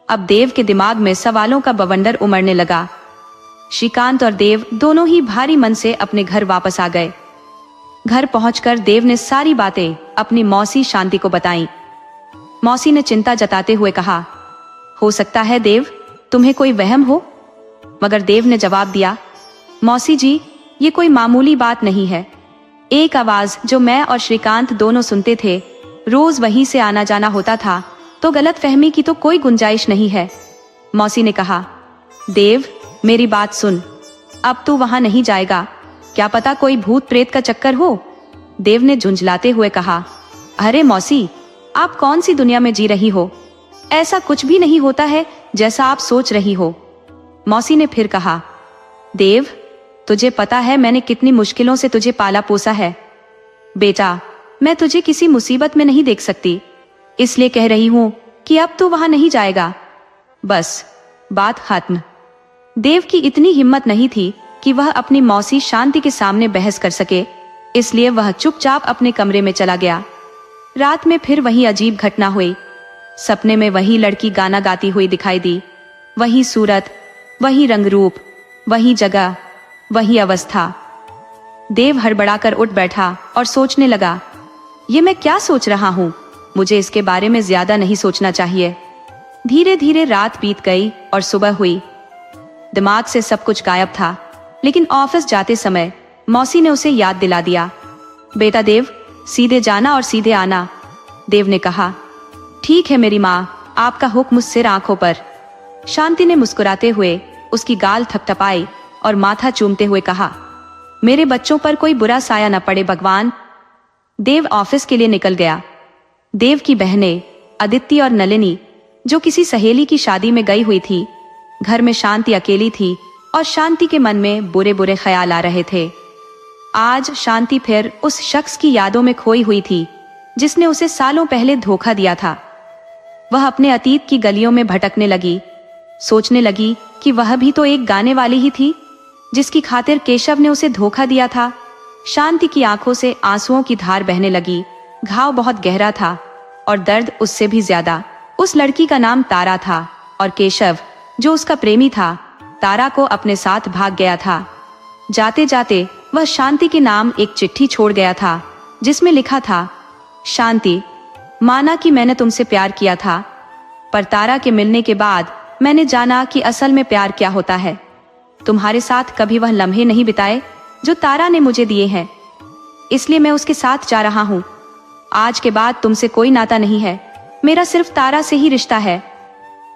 अब देव के दिमाग में सवालों का बवंडर उमड़ने लगा। श्रीकांत और देव दोनों ही भारी मन से अपने घर वापस आ गए। घर पहुंचकर देव ने सारी बातें अपनी मौसी शांति को बताईं। मौसी ने चिंता जताते हुए कहा, हो सकता है देव, तुम्हें कोई वहम हो। मगर देव ने जवाब दिया, मौसी जी, ये कोई मामूली बात नहीं है। एक आवाज जो मैं और श्रीकांत दोनों सुनते थे, रोज वहीं से आना जाना होता था, तो गलत फहमी की तो कोई गुंजाइश नहीं है। मौसी ने कहा, देव, मेरी बात सुन, अब तू वहां नहीं जाएगा। क्या पता कोई भूत प्रेत का चक्कर हो। देव ने झुंझलाते हुए कहा, अरे मौसी, आप कौन सी दुनिया में जी रही हो? ऐसा कुछ भी नहीं होता है जैसा आप सोच रही हो। मौसी ने फिर कहा, देव, तुझे पता है मैंने कितनी मुश्किलों से तुझे पाला पोसा है। बेटा, मैं तुझे किसी मुसीबत में नहीं देख सकती, इसलिए कह रही हूं कि अब तू वहां नहीं जाएगा। बस, बात खत्म। देव की इतनी हिम्मत नहीं थी कि वह अपनी मौसी शांति के सामने बहस कर सके, इसलिए वह चुपचाप अपने कमरे में चला गया। रात में फिर वही अजीब घटना हुई। सपने में वही लड़की गाना गाती हुई दिखाई दी। वही सूरत, वही रंग रूप, वही जगह, वही अवस्था। देव हड़बड़ाकर उठ बैठा और सोचने लगा, ये मैं क्या सोच रहा हूँ, मुझे इसके बारे में ज्यादा नहीं सोचना चाहिए। धीरे धीरे रात बीत गई और सुबह हुई। दिमाग से सब कुछ गायब था, लेकिन ऑफिस जाते समय मौसी ने उसे याद दिला दिया। बेटा देव, सीधे जाना और सीधे आना। देव ने कहा, ठीक है मेरी माँ, आपका हुक्म सिर आंखों पर। शांति ने मुस्कुराते हुए उसकी गाल थपथपाई और माथा चूमते हुए कहा, मेरे बच्चों पर कोई बुरा साया न पड़े भगवान। देव ऑफिस के लिए निकल गया। देव की बहनें अदिति और नलिनी, जो किसी सहेली की शादी में गई हुई थी, घर में शांति अकेली थी और शांति के मन में बुरे बुरे ख्याल आ रहे थे। आज शांति फिर उस शख्स की यादों में खोई हुई थी जिसने उसे सालों पहले धोखा दिया था। वह अपने अतीत की गलियों में भटकने लगी, सोचने लगी कि वह भी तो एक गाने वाली ही थी जिसकी खातिर केशव ने उसे धोखा दिया था। शांति की आंखों से आंसुओं की धार बहने लगी। घाव बहुत गहरा था और दर्द उससे भी ज्यादा। उस लड़की का नाम तारा था और केशव, जो उसका प्रेमी था, तारा को अपने साथ भाग गया था। जाते जाते वह शांति के नाम एक चिट्ठी छोड़ गया था जिसमें लिखा था, शांति, माना कि मैंने तुमसे प्यार किया था, पर तारा के मिलने के बाद मैंने जाना कि असल में प्यार क्या होता है। तुम्हारे साथ कभी वह लम्हे नहीं बिताए जो तारा ने मुझे दिए हैं, इसलिए मैं उसके साथ जा रहा हूँ। आज के बाद तुमसे कोई नाता नहीं है, मेरा सिर्फ तारा से ही रिश्ता है।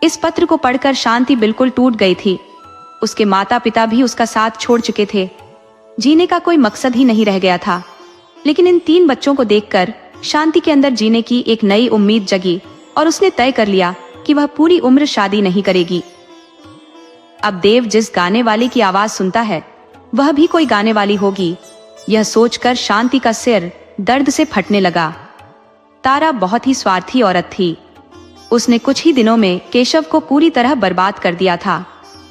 इस पत्र को पढ़कर शांति बिल्कुल टूट गई थी। उसके माता पिता भी उसका साथ छोड़ चुके थे। जीने का कोई मकसद ही नहीं रह गया था। लेकिन इन 3 बच्चों को देखकर शांति के अंदर जीने की एक नई उम्मीद जगी और उसने तय कर लिया कि वह पूरी उम्र शादी नहीं करेगी। अब देव जिस गाने वाले की आवाज सुनता है, वह भी कोई गाने वाली होगी। यह सोचकर शांति का सिर दर्द से फटने लगा। तारा बहुत ही स्वार्थी औरत थी। उसने कुछ ही दिनों में केशव को पूरी तरह बर्बाद कर दिया था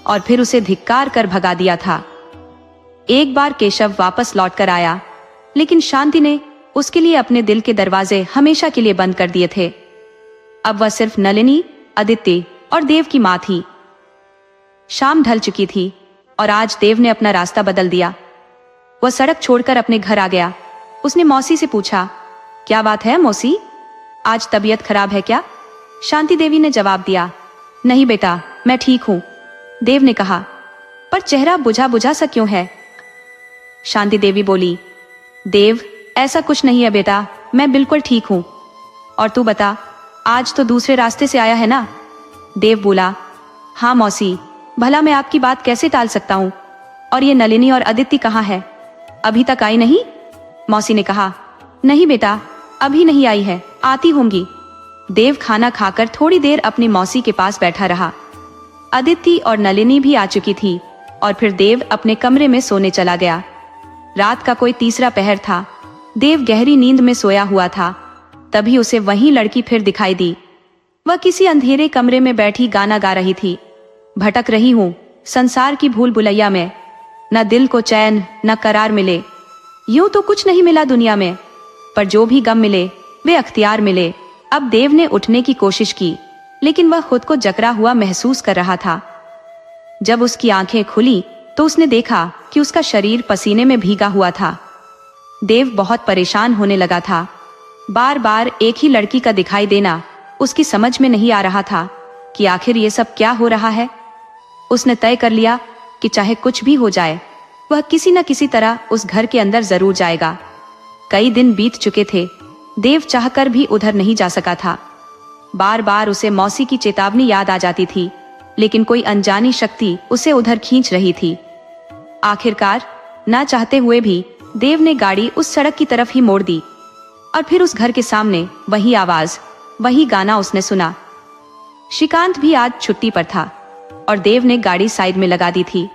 और फिर उसे धिक्कार कर भगा दिया था। एक बार केशव वापस लौट कर आया, लेकिन शांति ने उसके लिए अपने दिल के दरवाजे हमेशा के लिए बंद कर दिए थे। अब वह सिर्फ नलिनी, अदिति और देव की मां थी। शाम ढल चुकी थी और आज देव ने अपना रास्ता बदल दिया। वह सड़क छोड़कर अपने घर आ गया। उसने मौसी से पूछा, क्या बात है मौसी, आज तबीयत खराब है क्या? शांति देवी ने जवाब दिया, नहीं बेटा, मैं ठीक हूं। देव ने कहा, पर चेहरा बुझा बुझा सा क्यों है? शांति देवी बोली, देव, ऐसा कुछ नहीं है बेटा, मैं बिल्कुल ठीक हूं। और तू बता, आज तो दूसरे रास्ते से आया है ना? देव बोला, हाँ मौसी, भला मैं आपकी बात कैसे टाल सकता हूँ। और ये नलिनी और अदिति कहाँ है? अभी तक आई नहीं? मौसी ने कहा, नहीं बेटा, अभी नहीं आई है, आती होंगी। देव खाना खाकर थोड़ी देर अपनी मौसी के पास बैठा रहा। अदिति और नलिनी भी आ चुकी थी और फिर देव अपने कमरे में सोने चला गया। रात का कोई तीसरा पहर था। देव गहरी नींद में सोया हुआ था। तभी उसे वही लड़की फिर दिखाई दी। वह किसी अंधेरे कमरे में बैठी गाना गा रही थी, भटक रही हूँ संसार की भूल भुलैया में, न दिल को चैन न करार मिले। यूं तो कुछ नहीं मिला दुनिया में, पर जो भी गम मिले वे अख्तियार मिले। अब देव ने उठने की कोशिश की, लेकिन वह खुद को जकड़ा हुआ महसूस कर रहा था। जब उसकी आंखें खुली तो उसने देखा कि उसका शरीर पसीने में भीगा हुआ था। देव बहुत परेशान होने लगा था। बार बार एक ही लड़की का दिखाई देना उसकी समझ में नहीं आ रहा था कि आखिर ये सब क्या हो रहा है। उसने तय कर लिया कि चाहे कुछ भी हो जाए, वह किसी न किसी तरह उस घर के अंदर जरूर जाएगा। कई दिन बीत चुके थे, देव चाहकर भी उधर नहीं जा सका था। बार बार उसे मौसी की चेतावनी याद आ जाती थी, लेकिन कोई अनजानी शक्ति उसे उधर खींच रही थी। आखिरकार ना चाहते हुए भी देव ने गाड़ी उस सड़क की तरफ ही मोड़ दी और फिर उस घर के सामने वही आवाज, वही गाना उसने सुना। श्रीकांत भी आज छुट्टी पर था और देव ने गाड़ी साइड में लगा दी थी,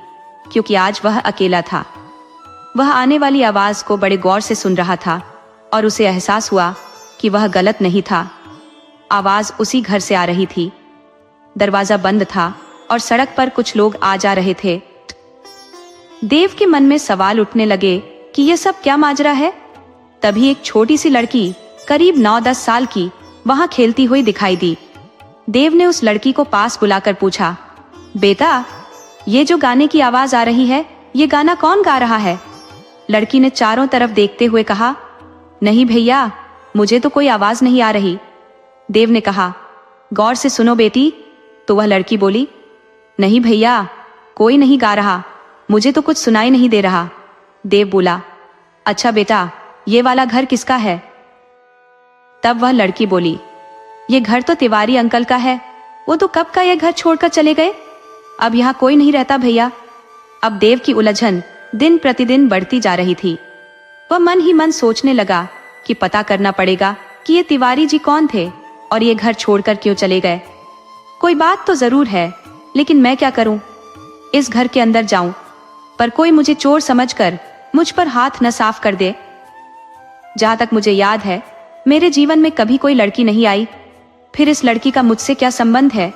क्योंकि आज वह अकेला था। वह आने वाली आवाज को बड़े गौर से सुन रहा था और उसे एहसास हुआ कि वह गलत नहीं था। आवाज उसी घर से आ रही थी। दरवाजा बंद था और सड़क पर कुछ लोग आ जा रहे थे। देव के मन में सवाल उठने लगे कि यह सब क्या माजरा है। तभी एक छोटी सी लड़की, करीब 9-10 साल की, वहां खेलती हुई दिखाई दी। देव ने उस लड़की को पास बुलाकर पूछा, बेटा, ये जो गाने की आवाज आ रही है, ये गाना कौन गा रहा है? लड़की ने चारों तरफ देखते हुए कहा, नहीं भैया, मुझे तो कोई आवाज नहीं आ रही। देव ने कहा, गौर से सुनो बेटी। तो वह लड़की बोली, नहीं भैया, कोई नहीं गा रहा, मुझे तो कुछ सुनाई नहीं दे रहा। देव बोला, अच्छा बेटा, ये वाला घर किसका है? तब वह लड़की बोली, ये घर तो तिवारी अंकल का है, वो तो कब का ये घर छोड़कर चले गए, अब यहाँ कोई नहीं रहता भैया। अब देव की उलझन दिन प्रतिदिन बढ़ती जा रही थी। वह मन ही मन सोचने लगा कि पता करना पड़ेगा कि ये तिवारी जी कौन थे और ये घर छोड़कर क्यों चले गए। कोई बात तो जरूर है, लेकिन मैं क्या करूं? इस घर के अंदर जाऊं, पर कोई मुझे चोर समझकर मुझ पर हाथ न साफ कर दे। जहां तक मुझे याद है, मेरे जीवन में कभी कोई लड़की नहीं आई, फिर इस लड़की का मुझसे क्या संबंध है?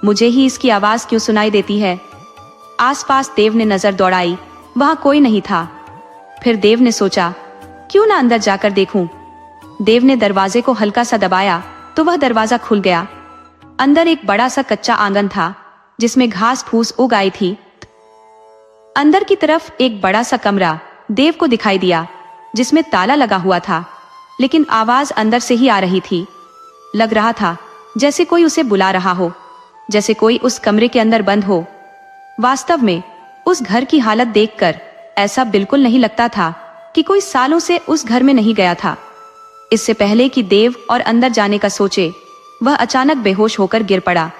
मुझे ही इसकी आवाज क्यों सुनाई देती है? आसपास देव ने नजर दौड़ाई, वहां कोई नहीं था। फिर देव ने सोचा, क्यों ना अंदर जाकर देखूं। देव ने दरवाजे को हल्का सा दबाया तो वह दरवाजा खुल गया। अंदर एक बड़ा सा कच्चा आंगन था जिसमें घास फूस उग आई थी। अंदर की तरफ एक बड़ा सा कमरा देव को दिखाई दिया जिसमें ताला लगा हुआ था, लेकिन आवाज अंदर से ही आ रही थी। लग रहा था जैसे कोई उसे बुला रहा हो, जैसे कोई उस कमरे के अंदर बंद हो। वास्तव में उस घर की हालत देखकर ऐसा बिल्कुल नहीं लगता था कि कोई सालों से उस घर में नहीं गया था। इससे पहले कि देव और अंदर जाने का सोचे, वह अचानक बेहोश होकर गिर पड़ा।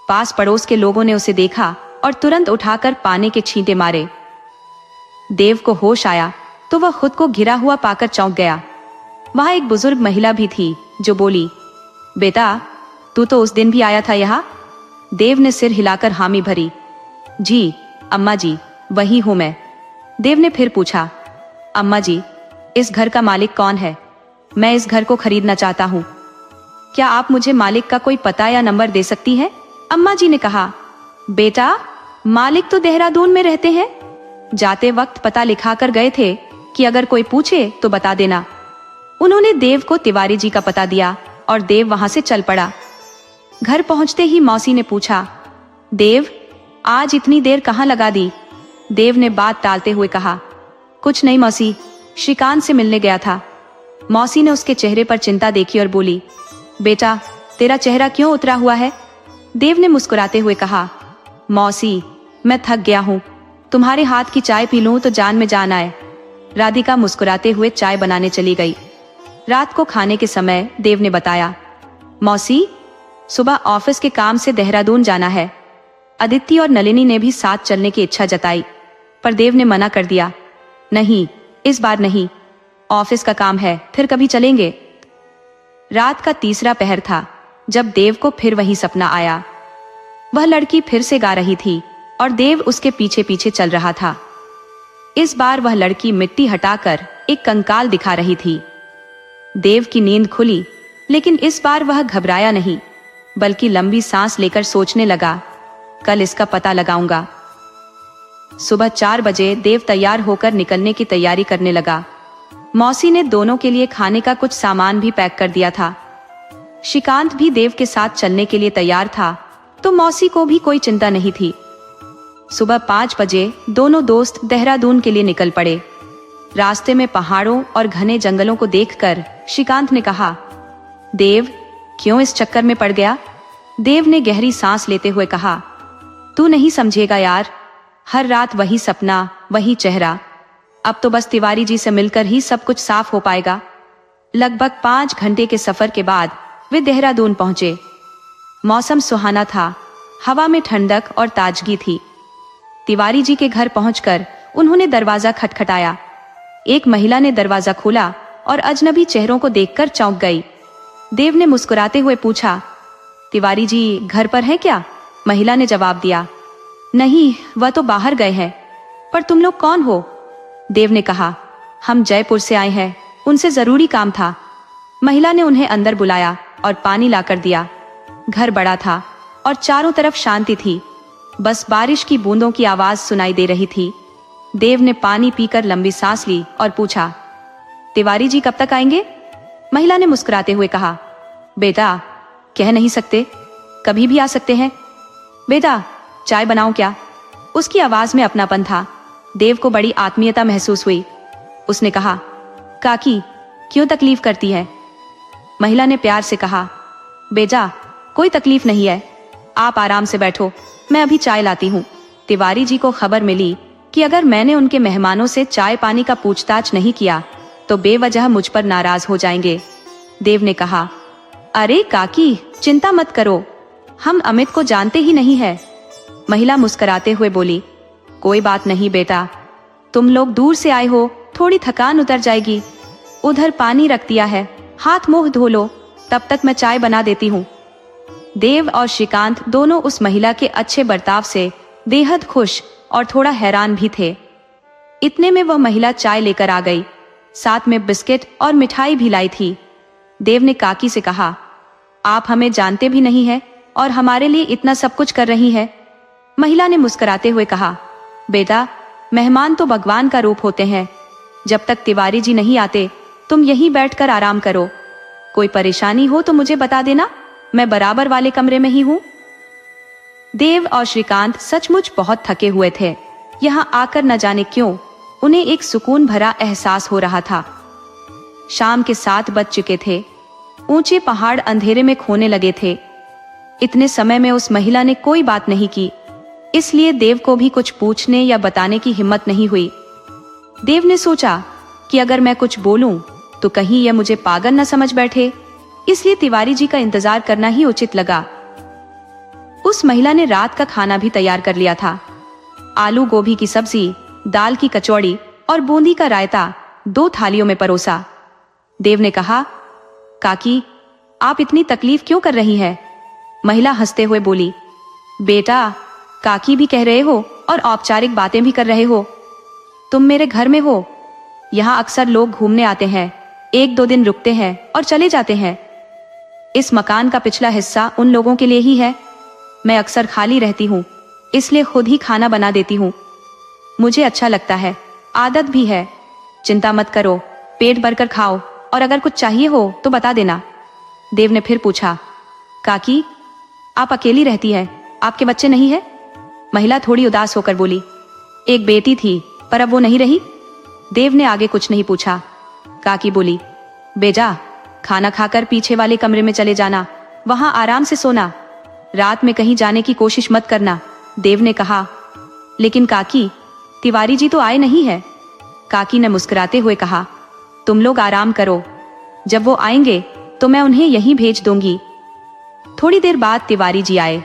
पास पड़ोस के लोगों ने उसे देखा और तुरंत उठाकर पानी के छींटे मारे। देव को होश आया तो वह खुद को घिरा हुआ पाकर चौंक गया। वहां एक बुजुर्ग महिला भी थी जो बोली, बेटा, तू तो उस दिन भी आया था यहाँ? देव ने सिर हिलाकर हामी भरी। जी अम्मा जी, वही हूं मैं। देव ने फिर पूछा, अम्मा जी, इस घर का मालिक कौन है? मैं इस घर को खरीदना चाहता हूँ। क्या आप मुझे मालिक का कोई पता या नंबर दे सकती हैं? अम्मा जी ने कहा, बेटा, मालिक तो देहरादून में रहते हैं। जाते वक्त पता लिखा कर गए थे कि अगर कोई पूछे तो बता देना। उन्होंने देव को तिवारी जी का पता दिया और देव वहां से चल पड़ा। घर पहुंचते ही मौसी ने पूछा, देव, आज इतनी देर कहाँ लगा दी? देव ने बात टालते हुए कहा, कुछ नहीं मौसी, श्रीकांत से मिलने गया था। मौसी ने उसके चेहरे पर चिंता देखी और बोली, बेटा, तेरा चेहरा क्यों उतरा हुआ है? देव ने मुस्कुराते हुए कहा, मौसी, मैं थक गया हूँ, तुम्हारे हाथ की चाय पी लूं तो जान में जान आए। राधिका मुस्कुराते हुए चाय बनाने चली गई। रात को खाने के समय देव ने बताया, मौसी, सुबह ऑफिस के काम से देहरादून जाना है। अदिति और नलिनी ने भी साथ चलने की इच्छा जताई, पर देव ने मना कर दिया, नहीं, इस बार नहीं, ऑफिस का काम है, फिर कभी चलेंगे। रात का तीसरा पहर था जब देव को फिर वही सपना आया। वह लड़की फिर से गा रही थी और देव उसके पीछे पीछे चल रहा था। इस बार वह लड़की मिट्टी हटाकर एक कंकाल दिखा रही थी। देव की नींद खुली, लेकिन इस बार वह घबराया नहीं, बल्कि लंबी सांस लेकर सोचने लगा, कल इसका पता लगाऊंगा। सुबह 4 बजे देव तैयार होकर निकलने की तैयारी करने लगा। मौसी ने दोनों के लिए खाने का कुछ सामान भी पैक कर दिया था। श्रीकांत भी देव के साथ चलने के लिए तैयार था, तो मौसी को भी कोई चिंता नहीं थी। सुबह 5 बजे दोनों दोस्त देहरादून के लिए निकल पड़े। रास्ते में पहाड़ों और घने जंगलों को देखकर श्रीकांत ने कहा, देव, क्यों इस चक्कर में पड़ गया? देव ने गहरी सांस लेते हुए कहा, तू नहीं समझेगा यार, हर रात वही सपना, वही चेहरा। अब तो बस तिवारी जी से मिलकर ही सब कुछ साफ हो पाएगा। लगभग 5 घंटे के सफर के बाद वे देहरादून पहुंचे। मौसम सुहाना था, हवा में ठंडक और ताजगी थी। तिवारी जी के घर पहुंचकर उन्होंने दरवाजा खटखटाया। एक महिला ने दरवाजा खोला और अजनबी चेहरों को देखकर चौंक गई। देव ने मुस्कुराते हुए पूछा, तिवारी जी घर पर हैं क्या? महिला ने जवाब दिया, नहीं, वह तो बाहर गए हैं। पर तुम लोग कौन हो? देव ने कहा, हम जयपुर से आए हैं, उनसे जरूरी काम था। महिला ने उन्हें अंदर बुलाया और पानी लाकर दिया। घर बड़ा था और चारों तरफ शांति थी, बस बारिश की बूंदों की आवाज सुनाई दे रही थी। देव ने पानी पीकर लंबी सांस ली और पूछा, तिवारी जी कब तक आएंगे? महिला ने मुस्कुराते हुए कहा, बेटा, कह नहीं सकते, कभी भी आ सकते हैं। बेटा, चाय बनाऊं क्या? उसकी आवाज में अपनापन था। देव को बड़ी आत्मीयता महसूस हुई। उसने कहा, काकी क्यों तकलीफ करती है? महिला ने प्यार से कहा, बेटा कोई तकलीफ नहीं है, आप आराम से बैठो, मैं अभी चाय लाती हूँ। तिवारी जी को खबर मिली कि अगर मैंने उनके मेहमानों से चाय पानी का पूछताछ नहीं किया तो बेवजह मुझ पर नाराज हो जाएंगे। देव ने कहा, अरे काकी चिंता मत करो, हम अमित को जानते ही नहीं है। महिला मुस्कुराते हुए बोली, कोई बात नहीं बेटा, तुम लोग दूर से आए हो, थोड़ी थकान उतर जाएगी। उधर पानी रख दिया है, हाथ मुंह धो लो, तब तक मैं चाय बना देती हूँ। देव और श्रीकांत दोनों उस महिला के अच्छे बर्ताव से बेहद खुश और थोड़ा हैरान भी थे। इतने में वह महिला चाय लेकर आ गई, साथ में बिस्किट और मिठाई भी लाई थी। देव ने काकी से कहा, आप हमें जानते भी नहीं है और हमारे लिए इतना सब कुछ कर रही है। महिला ने मुस्कुराते हुए कहा, बेटा मेहमान तो भगवान का रूप होते हैं, जब तक तिवारी जी नहीं आते तुम यहीं बैठकर आराम करो। कोई परेशानी हो तो मुझे बता देना, मैं बराबर वाले कमरे में ही हूँ। देव और श्रीकांत सचमुच बहुत थके हुए थे। यहाँ आकर न जाने क्यों उन्हें एक सुकून भरा एहसास हो रहा था। शाम के 7 बज चुके थे। ऊंचे पहाड़ अंधेरे में खोने लगे थे। इतने समय में उस महिला ने कोई बात नहीं की, इसलिए देव को भी कुछ पूछने या बताने की हिम्मत नहीं हुई। देव ने सोचा कि अगर मैं कुछ बोलूं तो कहीं यह मुझे पागल न समझ बैठे, इसलिए तिवारी जी का इंतजार करना ही उचित लगा। उस महिला ने रात का खाना भी तैयार कर लिया था। आलू गोभी की सब्जी, दाल की कचौड़ी और बूंदी का रायता 2 थालियों में परोसा। देव ने कहा, काकी आप इतनी तकलीफ क्यों कर रही हैं? महिला हंसते हुए बोली, बेटा काकी भी कह रहे हो और औपचारिक बातें भी कर रहे हो। तुम मेरे घर में हो, यहाँ अक्सर लोग घूमने आते हैं, 1-2 दिन रुकते हैं और चले जाते हैं। इस मकान का पिछला हिस्सा उन लोगों के लिए ही है। मैं अक्सर खाली रहती हूँ, इसलिए खुद ही खाना बना देती हूँ। मुझे अच्छा लगता है, आदत भी है। चिंता मत करो, पेट भरकर खाओ और अगर कुछ चाहिए हो तो बता देना। देव ने फिर पूछा, काकी आप अकेली रहती है, आपके बच्चे नहीं है? महिला थोड़ी उदास होकर बोली, एक बेटी थी पर अब वो नहीं रही। देव ने आगे कुछ नहीं पूछा। काकी बोली, बेटा खाना खाकर पीछे वाले कमरे में चले जाना, वहां आराम से सोना, रात में कहीं जाने की कोशिश मत करना। देव ने कहा, लेकिन काकी तिवारी जी तो आए नहीं है। काकी ने मुस्कुराते हुए कहा, तुम लोग आराम करो, जब वो आएंगे तो मैं उन्हें यहीं भेज दूंगी। थोड़ी देर बाद तिवारी जी आए।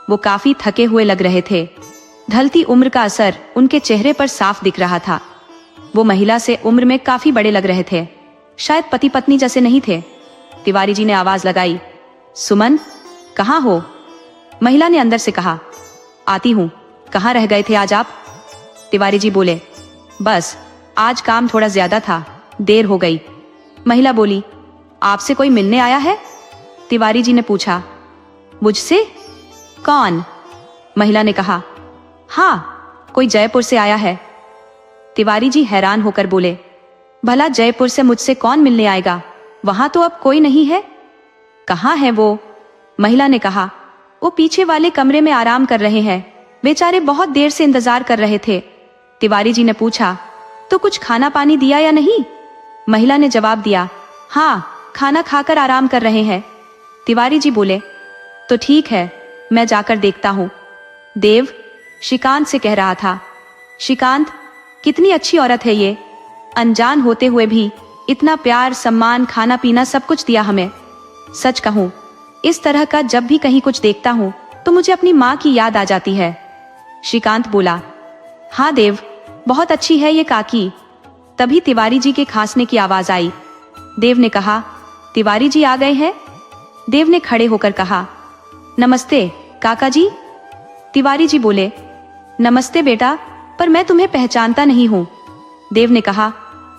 वो काफी थके हुए लग रहे थे। ढलती उम्र का असर उनके चेहरे पर साफ दिख रहा था। वो महिला से उम्र में काफी बड़े लग रहे थे, शायद पति पत्नी जैसे नहीं थे। तिवारी जी ने आवाज लगाई, सुमन कहाँ हो? महिला ने अंदर से कहा, आती हूँ। कहाँ रह गए थे आज आप? तिवारी जी बोले, बस आज काम थोड़ा ज्यादा था, देर हो गई। महिला बोली, आपसे कोई मिलने आया है? तिवारी जी ने पूछा। मुझसे? कौन? महिला ने कहा, हाँ कोई जयपुर से आया है। तिवारी जी हैरान होकर बोले, भला जयपुर से मुझसे कौन मिलने आएगा? वहां तो अब कोई नहीं है। कहाँ है वो? महिला ने कहा, वो पीछे वाले कमरे में आराम कर रहे हैं, बेचारे बहुत देर से इंतजार कर रहे थे। तिवारी जी ने पूछा, तो कुछ खाना पानी दिया या नहीं? महिला ने जवाब दिया, हाँ खाना खाकर आराम कर रहे हैं। तिवारी जी बोले, तो ठीक है, मैं जाकर देखता हूँ। देव श्रीकांत से कह रहा था, श्रीकांत कितनी अच्छी औरत है ये, अनजान होते हुए भी इतना प्यार सम्मान खाना पीना सब कुछ दिया हमें। सच कहूँ इस तरह का जब भी कहीं कुछ देखता हूँ तो मुझे अपनी माँ की याद आ जाती है। श्रीकांत बोला, हाँ देव बहुत अच्छी है ये काकी। तभी तिवारी जी के खांसने की आवाज आई। देव ने कहा, तिवारी जी आ गए हैं? देव ने खड़े होकर कहा, नमस्ते काका जी। तिवारी जी बोले, नमस्ते बेटा, पर मैं तुम्हें पहचानता नहीं हूँ। देव ने कहा,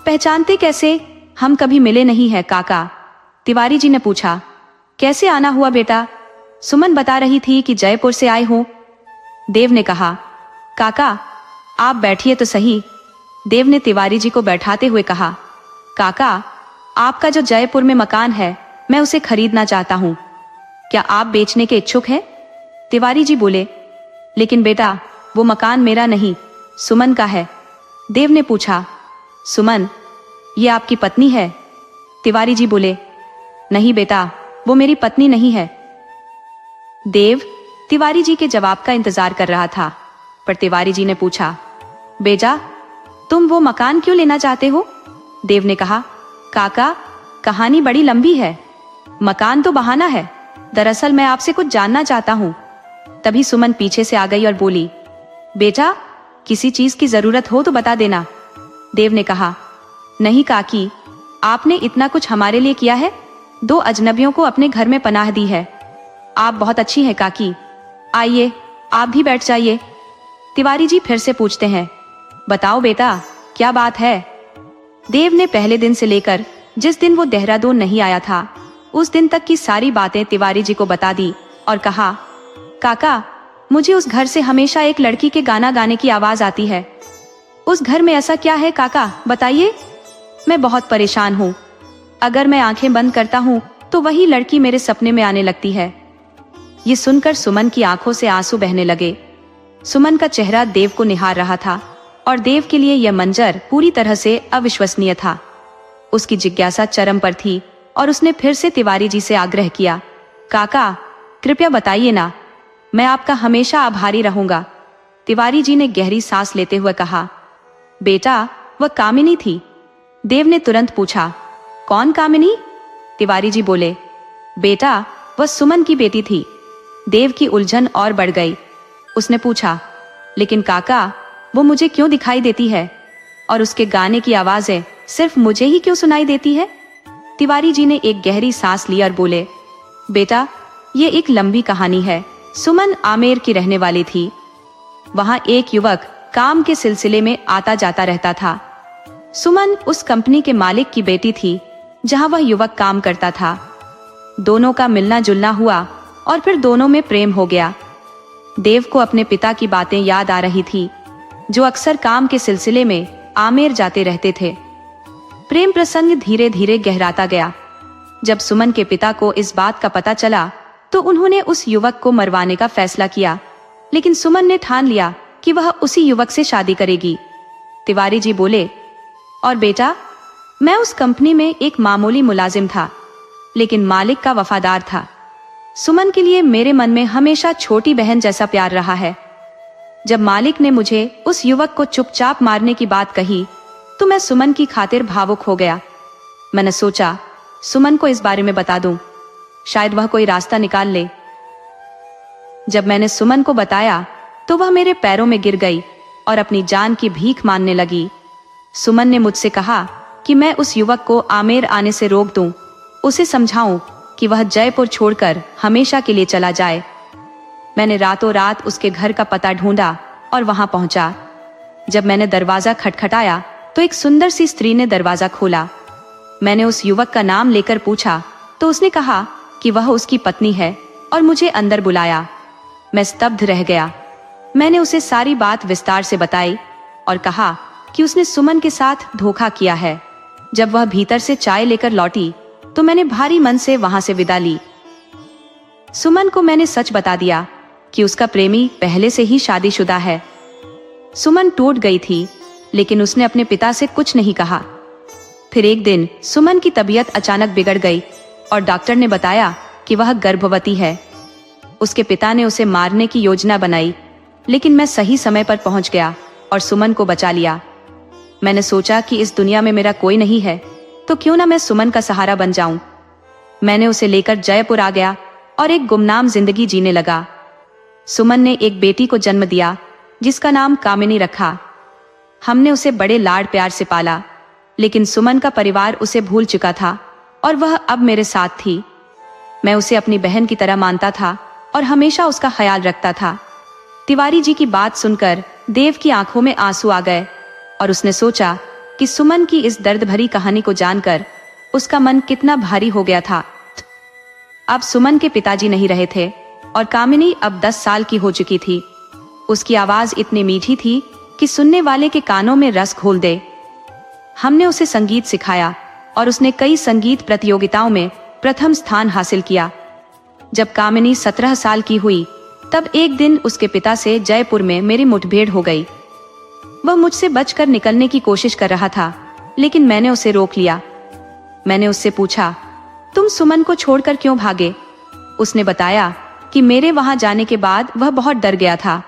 पहचानते कैसे, हम कभी मिले नहीं हैं काका। तिवारी जी ने पूछा, कैसे आना हुआ बेटा? सुमन बता रही थी कि जयपुर से आए हो। देव ने कहा, काका आप बैठिए तो सही। देव ने तिवारी जी को बैठाते हुए कहा, काका आपका जो जयपुर में मकान है मैं उसे खरीदना चाहता हूँ, क्या आप बेचने के इच्छुक हैं? तिवारी जी बोले, लेकिन बेटा वो मकान मेरा नहीं, सुमन का है। देव ने पूछा, सुमन, ये आपकी पत्नी है? तिवारी जी बोले, नहीं बेटा, वो मेरी पत्नी नहीं है। देव तिवारी जी के जवाब का इंतजार कर रहा था, पर तिवारी जी ने पूछा, बेटा, तुम वो मकान क्यों लेना चाहते हो? देव ने कहा, काका, कहानी बड़ी लंबी है। मकान तो बहाना है, दरअसल मैं आपसे कुछ जानना चाहता हूँ। तभी सुमन पीछे से आ गई और बोली, बेटा, किसी चीज की जरूरत हो तो बता देना। देव ने कहा, नहीं काकी, आपने इतना कुछ हमारे लिए किया है, 2 अजनबियों को अपने घर में पनाह दी है। आप बहुत अच्छी हैं काकी, आइए आप भी बैठ जाइए। तिवारी जी फिर से पूछते हैं, बताओ बेटा, क्या बात है? देव ने पहले दिन से लेकर जिस दिन वो देहरादून नहीं आया था उस दिन तक की सारी बातें तिवारी जी को बता दी और कहा, काका, मुझे उस घर से हमेशा एक लड़की के गाना गाने की आवाज आती है। उस घर में ऐसा क्या है काका, बताइए। मैं बहुत परेशान हूँ। अगर मैं आंखें बंद करता हूँ तो वही लड़की मेरे सपने में आने लगती है। ये सुनकर सुमन की आंखों से आंसू बहने लगे। सुमन का चेहरा देव को निहार रहा था और देव के लिए यह मंजर पूरी तरह से अविश्वसनीय था। उसकी जिज्ञासा चरम पर थी और उसने फिर से तिवारी जी से आग्रह किया, काका, कृपया बताइए ना, मैं आपका हमेशा आभारी रहूंगा। तिवारी जी ने गहरी सांस लेते हुए कहा, बेटा, वह कामिनी थी। देव ने तुरंत पूछा, कौन कामिनी? तिवारी जी बोले, बेटा, वह सुमन की बेटी थी। देव की उलझन और बढ़ गई। उसने पूछा, लेकिन काका, वो मुझे क्यों दिखाई देती है और उसके गाने की आवाजें सिर्फ मुझे ही क्यों सुनाई देती है? तिवारी जी ने एक गहरी सांस ली और बोले, बेटा, ये एक लंबी कहानी है। सुमन आमेर की रहने वाली थी। वहां एक युवक काम के सिलसिले में आता जाता रहता था। सुमन उस कंपनी के मालिक की बेटी थी जहां वह युवक काम करता था। दोनों का मिलना जुलना हुआ और फिर दोनों में प्रेम हो गया। देव को अपने पिता की बातें याद आ रही थी जो अक्सर काम के सिलसिले में आमेर जाते रहते थे। प्रेम प्रसंग धीरे धीरे गहराता गया। जब सुमन के पिता को इस बात का पता चला तो उन्होंने उस युवक को मरवाने का फैसला किया, लेकिन सुमन ने ठान लिया कि वह उसी युवक से शादी करेगी। तिवारी जी बोले, और बेटा, मैं उस कंपनी में एक मामूली मुलाजिम था, लेकिन मालिक का वफादार था। सुमन के लिए मेरे मन में हमेशा छोटी बहन जैसा प्यार रहा है। जब मालिक ने मुझे उस युवक को चुपचाप मारने की बात कही तो मैं सुमन की खातिर भावुक हो गया। मैंने सोचा, सुमन को इस बारे में बता दूं, शायद वह कोई रास्ता निकाल ले। जब मैंने सुमन को बताया तो वह मेरे पैरों में गिर गई और अपनी जान की भीख मांगने लगी। सुमन ने मुझसे कहा कि मैं उस युवक को आमेर आने से रोक दूं, उसे समझाऊं कि वह जयपुर छोड़कर हमेशा के लिए चला जाए। मैंने रातों रात उसके घर का पता ढूंढा और वहां पहुंचा। जब मैंने दरवाजा खटखटाया तो एक सुंदर सी स्त्री ने दरवाजा खोला। मैंने उस युवक का नाम लेकर पूछा तो उसने कहा कि वह उसकी पत्नी है और मुझे अंदर बुलाया। मैं स्तब्ध रह गया। मैंने उसे सारी बात विस्तार से बताई और कहा कि उसने सुमन के साथ धोखा किया है। जब वह भीतर से चाय लेकर लौटी तो मैंने भारी मन से वहां से विदा ली। सुमन को मैंने सच बता दिया कि उसका प्रेमी पहले से ही शादीशुदा है। सुमन टूट गई थी, लेकिन उसने अपने पिता से कुछ नहीं कहा। फिर एक दिन सुमन की तबीयत अचानक बिगड़ गई और डॉक्टर ने बताया कि वह गर्भवती है। उसके पिता ने उसे मारने की योजना बनाई, लेकिन मैं सही समय पर पहुंच गया और सुमन को बचा लिया। मैंने सोचा कि इस दुनिया में मेरा कोई नहीं है तो क्यों ना मैं सुमन का सहारा बन जाऊं। मैंने उसे लेकर जयपुर आ गया और एक गुमनाम जिंदगी जीने लगा। सुमन ने एक बेटी को जन्म दिया जिसका नाम कामिनी रखा। हमने उसे बड़े लाड प्यार से पाला, लेकिन सुमन का परिवार उसे भूल चुका था और वह अब मेरे साथ थी। मैं उसे अपनी बहन की तरह मानता था और हमेशा उसका ख्याल रखता था। तिवारी जी की बात सुनकर देव की आंखों में आंसू आ गए और उसने सोचा कि सुमन की इस दर्द भरी कहानी को जानकर उसका मन कितना भारी हो गया था। अब सुमन के पिताजी नहीं रहे थे और कामिनी अब 10 साल की हो चुकी थी। उसकी आवाज इतनी मीठी थी कि सुनने वाले के कानों में रस घोल दे। हमने उसे संगीत सिखाया और उसने कई संगीत प्रतियोगिताओं में प्रथम स्थान हासिल किया। जब कामिनी 17 साल की हुई तब एक दिन उसके पिता से जयपुर में मेरी मुठभेड़ हो गई। वह मुझसे बचकर निकलने की कोशिश कर रहा था, लेकिन मैंने उसे रोक लिया। मैंने उससे पूछा, तुम सुमन को छोड़कर क्यों भागे? उसने बताया कि मेरे वहां जाने के बाद वह बहुत डर गया था,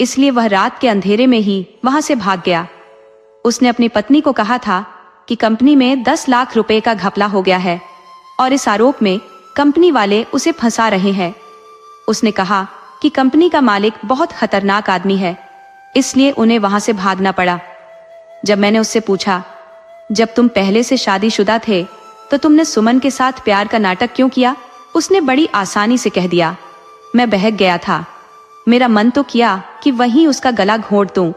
इसलिए वह रात के अंधेरे में ही वहां से भाग गया। उसने अपनी पत्नी को कहा था कि कंपनी में 10 लाख रुपए का घपला हो गया है और इस आरोप में कंपनी वाले उसे फंसा रहे हैं। उसने कहा कि कंपनी का मालिक बहुत खतरनाक आदमी है, इसलिए उन्हें वहां से भागना पड़ा। जब मैंने उससे पूछा, जब तुम पहले से शादीशुदा थे तो तुमने सुमन के साथ प्यार का नाटक क्यों किया? उसने बड़ी आसानी से कह दिया, मैं बहक गया था। मेरा मन तो किया कि वहीं उसका गला घोंट दूं,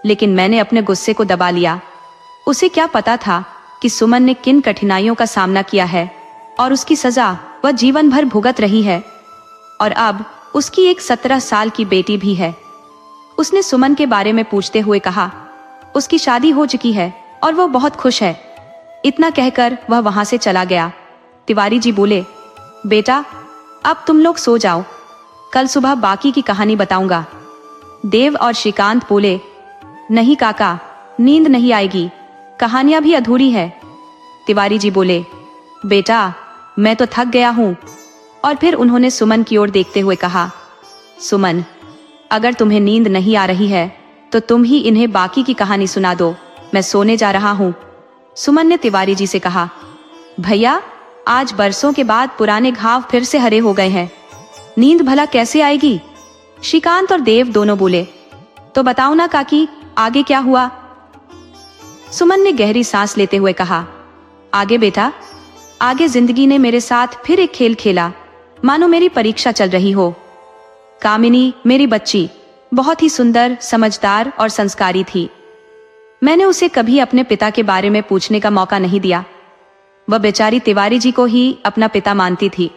लेकिन मैंने अपने गुस्से को दबा लिया। उसे क्या पता था कि सुमन ने किन कठिनाइयों का सामना किया है और उसकी सजा वह जीवन भर भुगत रही है। और अब उसकी एक 17 साल की बेटी भी है। उसने सुमन के बारे में पूछते हुए कहा, उसकी शादी हो चुकी है और वो बहुत खुश है। इतना कहकर वह वहां से चला गया। तिवारी जी बोले, बेटा अब तुम लोग सो जाओ, कल सुबह बाकी की कहानी बताऊंगा। देव और श्रीकांत बोले, नहीं काका, नींद नहीं आएगी, कहानियां भी अधूरी है। तिवारी जी बोले, बेटा मैं तो थक गया हूं। और फिर उन्होंने सुमन की ओर देखते हुए कहा, सुमन अगर तुम्हें नींद नहीं आ रही है तो तुम ही इन्हें बाकी की कहानी सुना दो, मैं सोने जा रहा हूं। सुमन ने तिवारी जी से कहा, भैया आज बरसों के बाद पुराने घाव फिर से हरे हो गए हैं, नींद भला कैसे आएगी? श्रीकांत और देव दोनों बोले, तो बताओ ना काकी, आगे क्या हुआ? सुमन ने गहरी सांस लेते हुए कहा, आगे बेटा, आगे जिंदगी ने मेरे साथ फिर एक खेल खेला, मानो मेरी परीक्षा चल रही हो। कामिनी मेरी बच्ची बहुत ही सुंदर, समझदार और संस्कारी थी। मैंने उसे कभी अपने पिता के बारे में पूछने का मौका नहीं दिया। वह बेचारी तिवारी जी को ही अपना पिता मानती थी।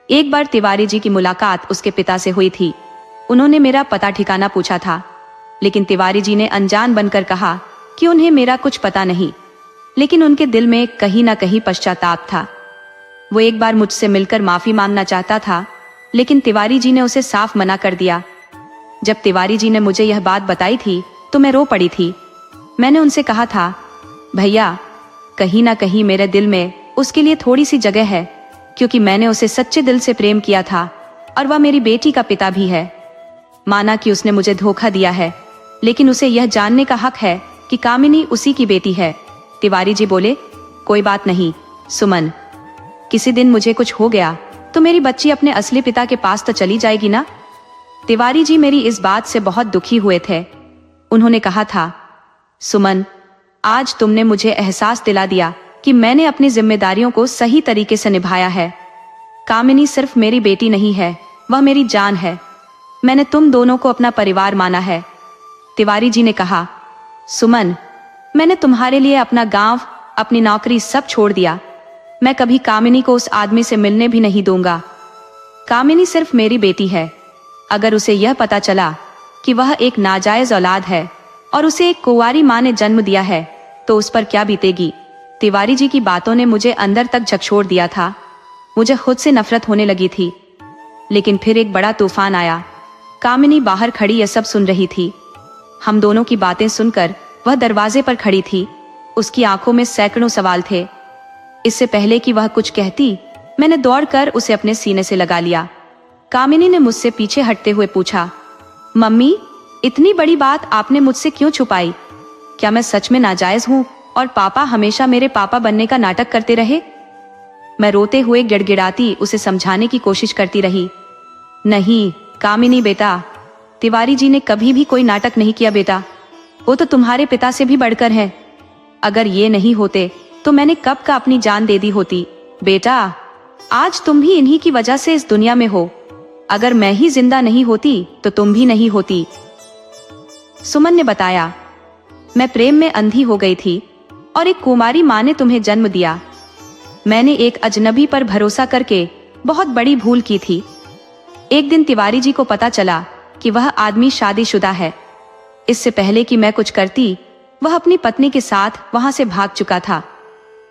एक बार तिवारी जी की मुलाकात उसके पिता से हुई थी। उन्होंने मेरा पता ठिकाना पूछा था, लेकिन तिवारी जी ने अनजान बनकर कहा कि उन्हें मेरा कुछ पता नहीं, लेकिन उनके दिल में कहीं ना कहीं पश्चाताप था। वो एक बार मुझसे मिलकर माफी मांगना चाहता था, लेकिन तिवारी जी ने उसे साफ मना कर दिया। जब तिवारी जी ने मुझे यह बात बताई थी तो मैं रो पड़ी थी। मैंने उनसे कहा था, भैया कहीं ना कहीं मेरे दिल में उसके लिए थोड़ी सी जगह है, क्योंकि मैंने उसे सच्चे दिल से प्रेम किया था और वह मेरी बेटी का पिता भी है। माना कि उसने मुझे धोखा दिया है, लेकिन उसे यह जानने का हक है कि कामिनी उसी की बेटी है। तिवारी जी बोले, कोई बात नहीं सुमन, किसी दिन मुझे कुछ हो गया तो मेरी बच्ची अपने असली पिता के पास तो चली जाएगी ना। तिवारी जी मेरी इस बात से बहुत दुखी हुए थे। उन्होंने कहा था, सुमन आज तुमने मुझे एहसास दिला दिया कि मैंने अपनी जिम्मेदारियों को सही तरीके से निभाया है। कामिनी सिर्फ मेरी बेटी नहीं है, वह मेरी जान है। मैंने तुम दोनों को अपना परिवार माना है। तिवारी जी ने कहा, सुमन मैंने तुम्हारे लिए अपना गांव, अपनी नौकरी सब छोड़ दिया। मैं कभी कामिनी को उस आदमी से मिलने भी नहीं दूंगा। कामिनी सिर्फ मेरी बेटी है। अगर उसे यह पता चला कि वह एक नाजायज औलाद है और उसे एक कुंवारी मां ने जन्म दिया है तो उस पर क्या बीतेगी। तिवारी जी की बातों ने मुझे अंदर तक झकझोर दिया था। मुझे खुद से नफरत होने लगी थी। लेकिन फिर एक बड़ा तूफान आया। कामिनी बाहर खड़ी यह सब सुन रही थी। हम दोनों की बातें सुनकर वह दरवाजे पर खड़ी थी। उसकी आंखों में सैकड़ों सवाल थे। इससे पहले कि वह कुछ कहती, मैंने दौड़कर उसे अपने सीने से लगा लिया। कामिनी ने मुझसे पीछे हटते हुए पूछा, मम्मी इतनी बड़ी बात आपने मुझसे क्यों छुपाई? क्या मैं सच में नाजायज हूँ और पापा हमेशा मेरे पापा बनने का नाटक करते रहे? मैं रोते हुए गिड़गिड़ाती उसे समझाने की कोशिश करती रही। नहीं कामिनी बेटा, तिवारी जी ने कभी भी कोई नाटक नहीं किया बेटा। वो तो तुम्हारे पिता से भी बढ़कर है। अगर ये नहीं होते तो मैंने कब का अपनी जान दे दी होती। बेटा आज तुम भी इन्हीं की वजह से इस दुनिया में हो। अगर मैं ही जिंदा नहीं होती तो तुम भी नहीं होती। सुमन ने बताया, मैं प्रेम में अंधी हो गई थी और एक कुमारी मां ने तुम्हें जन्म दिया। मैंने एक अजनबी पर भरोसा करके बहुत बड़ी भूल की थी। एक दिन तिवारी जी को पता चला कि वह आदमी शादीशुदा है। इससे पहले कि मैं कुछ करती, वह अपनी पत्नी के साथ वहां से भाग चुका था।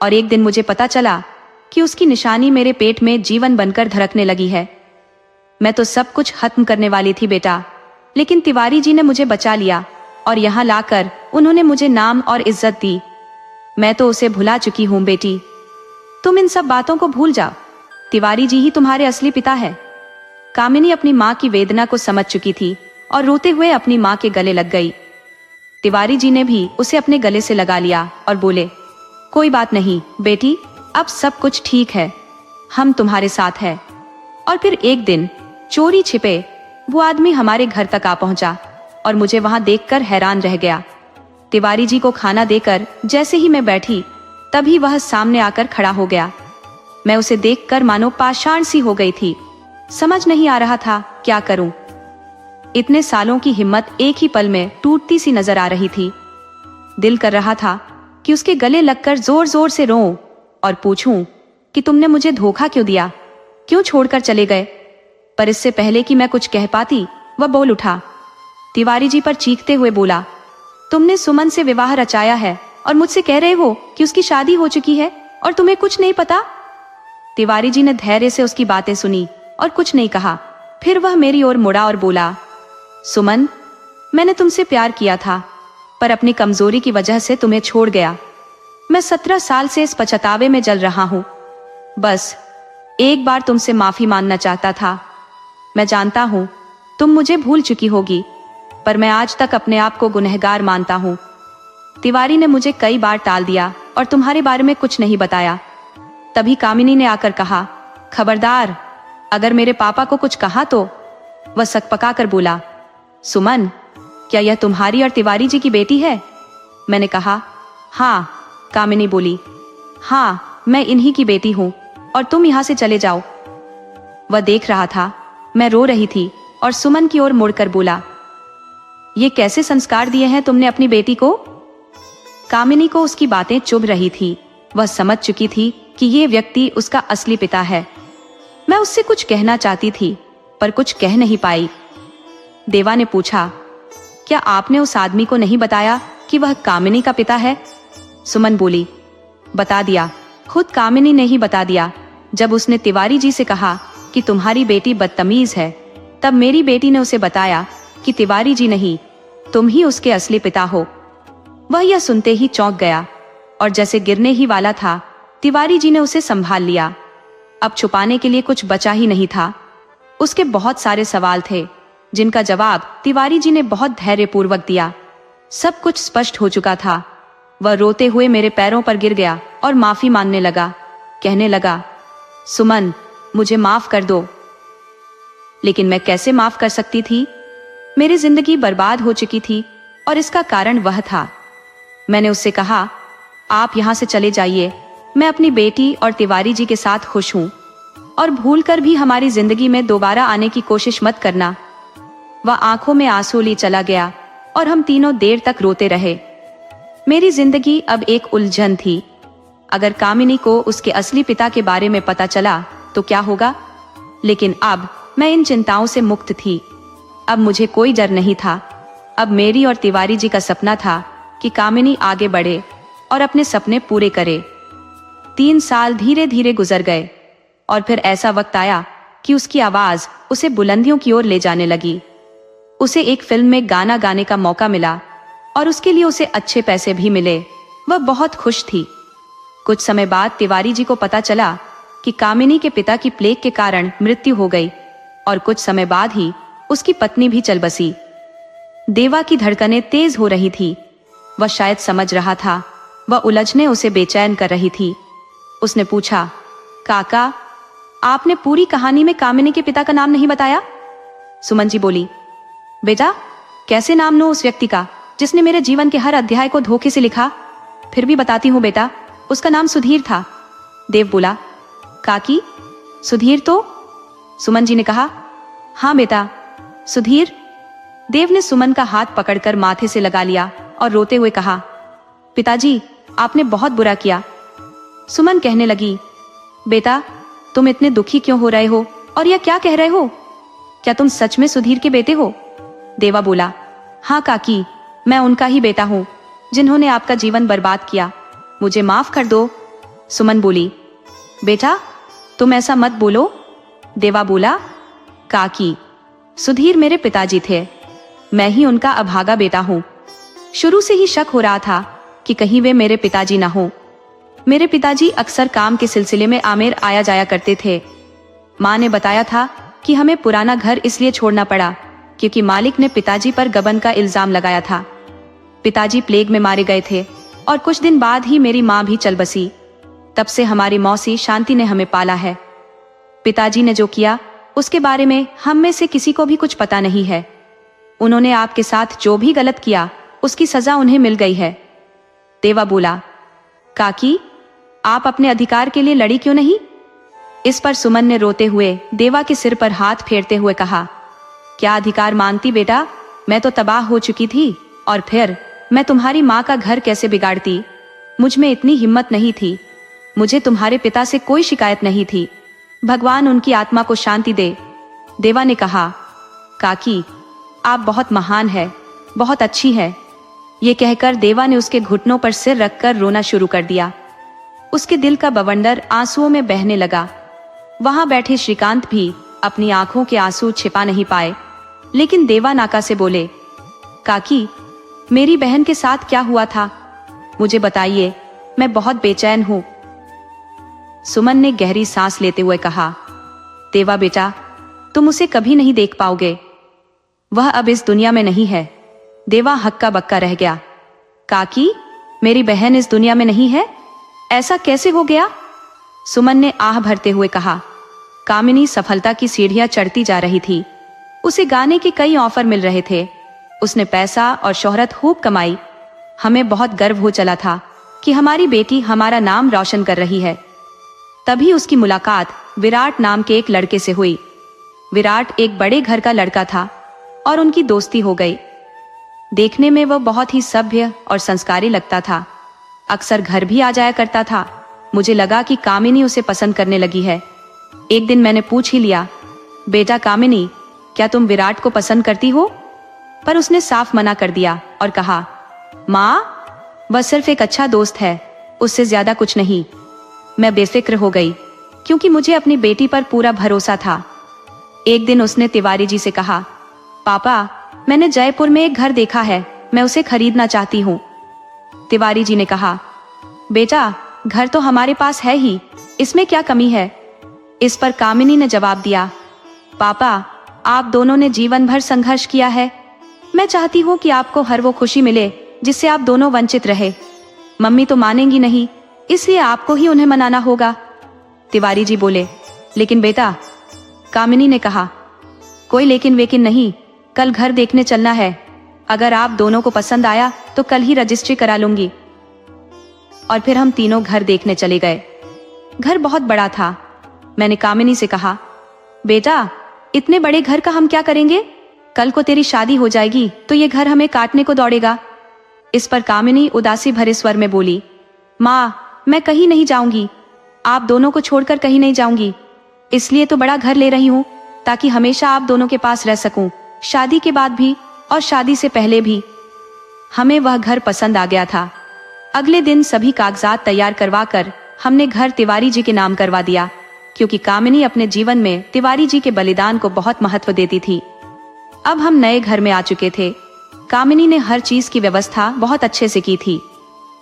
और एक दिन मुझे पता चला कि उसकी निशानी मेरे पेट में जीवन बनकर धड़कने लगी है। मैं तो सब कुछ खत्म करने वाली थी बेटा, लेकिन तिवारी जी ने मुझे बचा लिया। और यहाँ लाकर उन्होंने मुझे नाम और इज्जत दी। मैं तो उसे भुला चुकी हूँ बेटी, तुम इन सब बातों को भूल जाओ। तिवारी जी ही तुम्हारे असली पिता है। कामिनी अपनी माँ की वेदना को समझ चुकी थी और रोते हुए अपनी माँ के गले लग गई। तिवारी जी ने भी उसे अपने गले से लगा लिया और बोले, कोई बात नहीं बेटी, अब सब कुछ ठीक है, हम तुम्हारे साथ हैं। और फिर एक दिन चोरी छिपे वो आदमी हमारे घर तक आ पहुंचा और मुझे वहां देखकर हैरान रह गया। तिवारी जी को खाना देकर जैसे ही मैं बैठी, तभी वह सामने आकर खड़ा हो गया। मैं उसे देखकर मानो पाषाण सी हो गई थी। समझ नहीं आ रहा था क्या करूं। इतने सालों की हिम्मत एक ही पल में टूटती सी नजर आ रही थी। दिल कर रहा था कि उसके गले लगकर जोर जोर से रोऊं और पूछूं कि तुमने मुझे धोखा क्यों दिया, क्यों छोड़कर चले गए। पर इससे पहले कि मैं कुछ कह पाती, वह बोल उठा। तिवारी जी पर चीखते हुए बोला, तुमने सुमन से विवाह रचाया है और मुझसे कह रहे हो कि उसकी शादी हो चुकी है और तुम्हें कुछ नहीं पता। तिवारी जी ने धैर्य से उसकी बातें सुनी और कुछ नहीं कहा। फिर वह मेरी ओर मुड़ा और बोला, सुमन, मैंने तुमसे प्यार किया था, पर अपनी कमजोरी की वजह से तुम्हें छोड़ गया। मैं 17 साल से इस पछतावे में जल रहा हूं। बस एक बार तुमसे माफी मांगना चाहता था। मैं जानता हूं तुम मुझे भूल चुकी होगी, पर मैं आज तक अपने आप को गुनहगार मानता हूं। तिवारी ने मुझे कई बार टाल दिया और तुम्हारे बारे में कुछ नहीं बताया। तभी कामिनी ने आकर कहा, खबरदार, अगर मेरे पापा को कुछ कहा तो। वह सकपका कर बोला, सुमन, क्या यह तुम्हारी और तिवारी जी की बेटी है? मैंने कहा, हाँ। कामिनी बोली, हाँ, मैं इन्हीं की बेटी हूं और तुम यहां से चले जाओ। वह देख रहा था मैं रो रही थी और सुमन की ओर मुड़कर बोला, ये कैसे संस्कार दिए हैं तुमने अपनी बेटी को? कामिनी को उसकी बातें चुभ रही थी। वह समझ चुकी थी कि ये व्यक्ति उसका असली पिता है। मैं उससे कुछ कहना चाहती थी पर कुछ कह नहीं पाई। देवा ने पूछा, क्या आपने उस आदमी को नहीं बताया कि वह कामिनी का पिता है? सुमन बोली, बता दिया। खुद कामिनी ने ही बता दिया। जब उसने तिवारी जी से कहा कि तुम्हारी बेटी बदतमीज है, तब मेरी बेटी ने उसे बताया कि तिवारी जी नहीं, तुम ही उसके असली पिता हो। वह यह सुनते ही चौंक गया और जैसे गिरने ही वाला था, तिवारी जी ने उसे संभाल लिया। अब छुपाने के लिए कुछ बचा ही नहीं था। उसके बहुत सारे सवाल थे जिनका जवाब तिवारी जी ने बहुत धैर्यपूर्वक दिया। सब कुछ स्पष्ट हो चुका था। वह रोते हुए मेरे पैरों पर गिर गया और माफी मांगने लगा। कहने लगा, सुमन, मुझे माफ कर दो। लेकिन मैं कैसे माफ कर सकती थी? मेरी जिंदगी बर्बाद हो चुकी थी और इसका कारण वह था। मैंने उससे कहा, आप यहां से चले जाइए, मैं अपनी बेटी और तिवारी जी के साथ खुश हूं और भूलकर भी हमारी जिंदगी में दोबारा आने की कोशिश मत करना। वह आंखों में आंसू लिए चला गया और हम तीनों देर तक रोते रहे। मेरी जिंदगी अब एक उलझन थी। अगर कामिनी को उसके असली पिता के बारे में पता चला तो क्या होगा? लेकिन अब मैं इन चिंताओं से मुक्त थी। अब मुझे कोई डर नहीं था। अब मेरी और तिवारी जी का सपना था कि कामिनी आगे बढ़े और अपने सपने पूरे करे। 3 साल धीरे धीरे गुजर गए और फिर ऐसा वक्त आया कि उसकी आवाज उसे बुलंदियों की ओर ले जाने लगी। उसे एक फिल्म में गाना गाने का मौका मिला और उसके लिए उसे अच्छे पैसे भी मिले। वह बहुत खुश थी। कुछ समय बाद तिवारी जी को पता चला कि कामिनी के पिता की प्लेग के कारण मृत्यु हो गई और कुछ समय बाद ही उसकी पत्नी भी चल बसी। देवा की धड़कनें तेज हो रही थी। वह शायद समझ रहा था। वह उलझने उसे बेचैन कर रही थी। उसने पूछा, काका, आपने पूरी कहानी में कामिनी के पिता का नाम नहीं बताया? सुमन जी बोली, बेटा, कैसे नाम लो उस व्यक्ति का जिसने मेरे जीवन के हर अध्याय को धोखे से लिखा? फिर भी बताती हूँ बेटा, उसका नाम सुधीर था। देव बोला, काकी, सुधीर तो? सुमन जी ने कहा, हाँ बेटा, सुधीर। देव ने सुमन का हाथ पकड़कर माथे से लगा लिया और रोते हुए कहा, पिताजी, आपने बहुत बुरा किया। सुमन कहने लगी, बेटा, तुम इतने दुखी क्यों हो रहे हो और यह क्या कह रहे हो? क्या तुम सच में सुधीर के बेटे हो? देवा बोला, हाँ काकी, मैं उनका ही बेटा हूँ जिन्होंने आपका जीवन बर्बाद किया। मुझे माफ कर दो। सुमन बोली, बेटा, तुम ऐसा मत बोलो। देवा बोला, काकी, सुधीर मेरे पिताजी थे, मैं ही उनका अभागा बेटा हूँ। शुरू से ही शक हो रहा था कि कहीं वे मेरे पिताजी ना हो। मेरे पिताजी अक्सर काम के सिलसिले में आमेर आया जाया करते थे। माँ ने बताया था कि हमें पुराना घर इसलिए छोड़ना पड़ा क्योंकि मालिक ने पिताजी पर गबन का इल्जाम लगाया था। पिताजी प्लेग में मारे गए थे और कुछ दिन बाद ही मेरी माँ भी चल बसी। तब से हमारी मौसी शांति ने हमें पाला है। पिताजी ने जो किया उसके बारे में हम में से किसी को भी कुछ पता नहीं है। उन्होंने आपके साथ जो भी गलत किया उसकी सजा उन्हें मिल गई है। देवा बोला, काकी, आप अपने अधिकार के लिए लड़ी क्यों नहीं? इस पर सुमन ने रोते हुए देवा के सिर पर हाथ फेरते हुए कहा, क्या अधिकार मानती बेटा, मैं तो तबाह हो चुकी थी और फिर मैं तुम्हारी माँ का घर कैसे बिगाड़ती? मुझ में इतनी हिम्मत नहीं थी। मुझे तुम्हारे पिता से कोई शिकायत नहीं थी। भगवान उनकी आत्मा को शांति दे। देवा ने कहा, काकी, आप बहुत महान है, बहुत अच्छी है। ये कहकर देवा ने उसके घुटनों पर सिर रखकर रोना शुरू कर दिया। उसके दिल का बवंडर आंसुओं में बहने लगा। वहां बैठे श्रीकांत भी अपनी आंखों के आंसू छिपा नहीं पाए, लेकिन देवा नाका से बोले, काकी, मेरी बहन के साथ क्या हुआ था? मुझे बताइए, मैं बहुत बेचैन हूं। सुमन ने गहरी सांस लेते हुए कहा, देवा बेटा, तुम उसे कभी नहीं देख पाओगे। वह अब इस दुनिया में नहीं है। देवा हक्का बक्का रह गया। काकी, मेरी बहन इस दुनिया में नहीं है? ऐसा कैसे हो गया? सुमन ने आह भरते हुए कहा। कामिनी सफलता की सीढ़ियां चढ़ती जा रही थी। उसे गाने के कई ऑफर मिल रहे थे। उसने पैसा और शोहरत खूब कमाई। हमें बहुत गर्व हो चला था कि हमारी बेटी हमारा नाम रोशन कर रही है। तभी उसकी मुलाकात विराट नाम के एक लड़के से हुई। विराट एक बड़े घर का लड़का था और उनकी दोस्ती हो गई। देखने में वह बहुत ही सभ्य और संस्कारी लगता था। अक्सर घर भी आ जाया करता था। मुझे लगा कि कामिनी उसे पसंद करने लगी है। एक दिन मैंने पूछ ही लिया, बेटा कामिनी, क्या तुम विराट को पसंद करती हो? पर उसने साफ मना कर दिया और कहा, माँ, वह सिर्फ एक अच्छा दोस्त है, उससे ज्यादा कुछ नहीं। मैं बेफिक्र हो गई क्योंकि मुझे अपनी बेटी पर पूरा भरोसा था। एक दिन उसने तिवारी जी से कहा, पापा, मैंने जयपुर में एक घर देखा है, मैं उसे खरीदना चाहती हूँ। तिवारी जी ने कहा, बेटा, घर तो हमारे पास है ही, इसमें क्या कमी है? इस पर कामिनी ने जवाब दिया, पापा, आप दोनों ने जीवन भर संघर्ष किया है। मैं चाहती हूँ कि आपको हर वो खुशी मिले जिससे आप दोनों वंचित रहे। मम्मी तो मानेंगी नहीं, इसलिए आपको ही उन्हें मनाना होगा। तिवारी जी बोले, लेकिन बेटा। कामिनी ने कहा, कोई लेकिन वेकिन नहीं, कल घर देखने चलना है। अगर आप दोनों को पसंद आया तो कल ही रजिस्ट्री करा लूंगी। और फिर हम तीनों घर देखने चले गए। घर बहुत बड़ा था। मैंने कामिनी से कहा, बेटा, इतने बड़े घर का हम क्या करेंगे? कल को तेरी शादी हो जाएगी तो ये घर हमें काटने को दौड़ेगा। इस पर कामिनी उदासी भरे स्वर में बोली, माँ, मैं कहीं नहीं जाऊंगी, आप दोनों को छोड़कर कहीं नहीं जाऊंगी। इसलिए तो बड़ा घर ले रही हूँ ताकि हमेशा आप दोनों के पास रह सकूं, शादी के बाद भी और शादी से पहले भी। हमें वह घर पसंद आ गया था। अगले दिन सभी कागजात तैयार करवा कर हमने घर तिवारी जी के नाम करवा दिया, क्योंकि कामिनी अपने जीवन में तिवारी जी के बलिदान को बहुत महत्व देती थी। अब हम नए घर में आ चुके थे। कामिनी ने हर चीज की व्यवस्था बहुत अच्छे से की थी।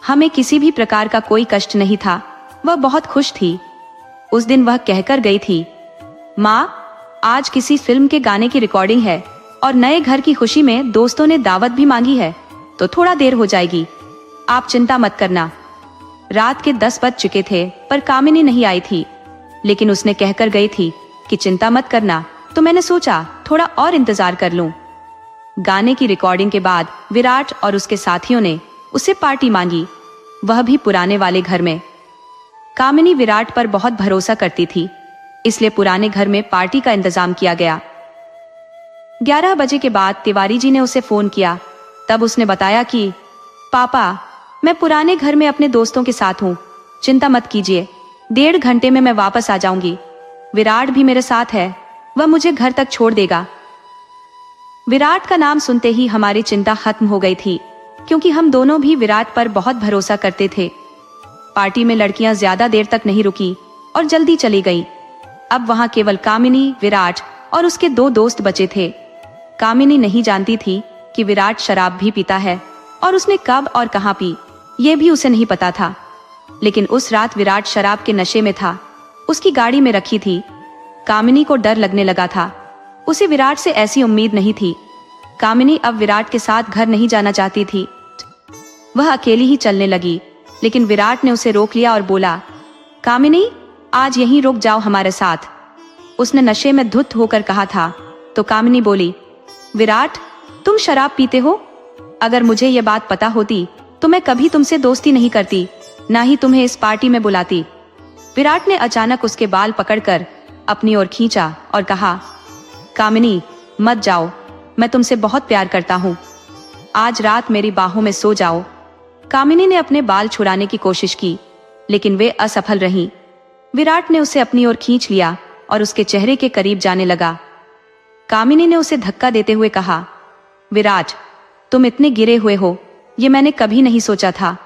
हमें किसी भी प्रकार का कोई कष्ट नहीं था। वह बहुत खुश थी। उस दिन वह कहकर गई थी, माँ, आज किसी फिल्म के गाने की रिकॉर्डिंग है और नए घर की खुशी में दोस्तों ने दावत भी मांगी है, तो थोड़ा देर हो जाएगी, आप चिंता मत करना। रात के 10 बज चुके थे पर कामिनी नहीं आई थी, लेकिन उसने कहकर गई थी कि चिंता मत करना, तो मैंने सोचा थोड़ा और इंतजार कर लूं। गाने की रिकॉर्डिंग के बाद विराट और उसके साथियों ने उसे पार्टी मांगी, वह भी पुराने वाले घर में। कामिनी विराट पर बहुत भरोसा करती थी, इसलिए पुराने घर में पार्टी का इंतजाम किया गया। 11 बजे के बाद तिवारी जी ने उसे फोन किया। तब उसने बताया कि पापा, मैं पुराने घर में अपने दोस्तों के साथ हूँ, चिंता मत कीजिए, 1.5 घंटे में मैं वापस आ जाऊंगी। विराट भी मेरे साथ है, वह मुझे घर तक छोड़ देगा। विराट का नाम सुनते ही हमारी चिंता खत्म हो गई थी, क्योंकि हम दोनों भी विराट पर बहुत भरोसा करते थे। पार्टी में लड़कियां ज्यादा देर तक नहीं रुकी और जल्दी चली गईं। अब वहां केवल कामिनी, विराट और उसके 2 दोस्त बचे थे। कामिनी नहीं जानती थी कि विराट शराब भी पीता है और उसने कब और कहां पी ये भी उसे नहीं पता था। लेकिन उस रात विराट शराब के नशे में था, उसकी गाड़ी में रखी थी। कामिनी को डर लगने लगा था, उसे विराट से ऐसी उम्मीद नहीं थी। कामिनी अब विराट के साथ घर नहीं जाना चाहती थी, वह अकेली ही चलने लगी। लेकिन विराट ने उसे रोक लिया और बोला, कामिनी आज यहीं रुक जाओ हमारे साथ। उसने नशे में धुत होकर कहा था। तो कामिनी बोली, विराट तुम शराब पीते हो? अगर मुझे यह बात पता होती तो मैं कभी तुमसे दोस्ती नहीं करती, ना ही तुम्हें इस पार्टी में बुलाती। विराट ने अचानक उसके बाल पकड़कर अपनी ओर खींचा और कहा, कामिनी मत जाओ, मैं तुमसे बहुत प्यार करता हूँ, आज रात मेरी बाहों में सो जाओ। कामिनी ने अपने बाल छुड़ाने की कोशिश की, लेकिन वे असफल रहीं। विराट ने उसे अपनी ओर खींच लिया और उसके चेहरे के करीब जाने लगा। कामिनी ने उसे धक्का देते हुए कहा, विराट तुम इतने गिरे हुए हो ये मैंने कभी नहीं सोचा था,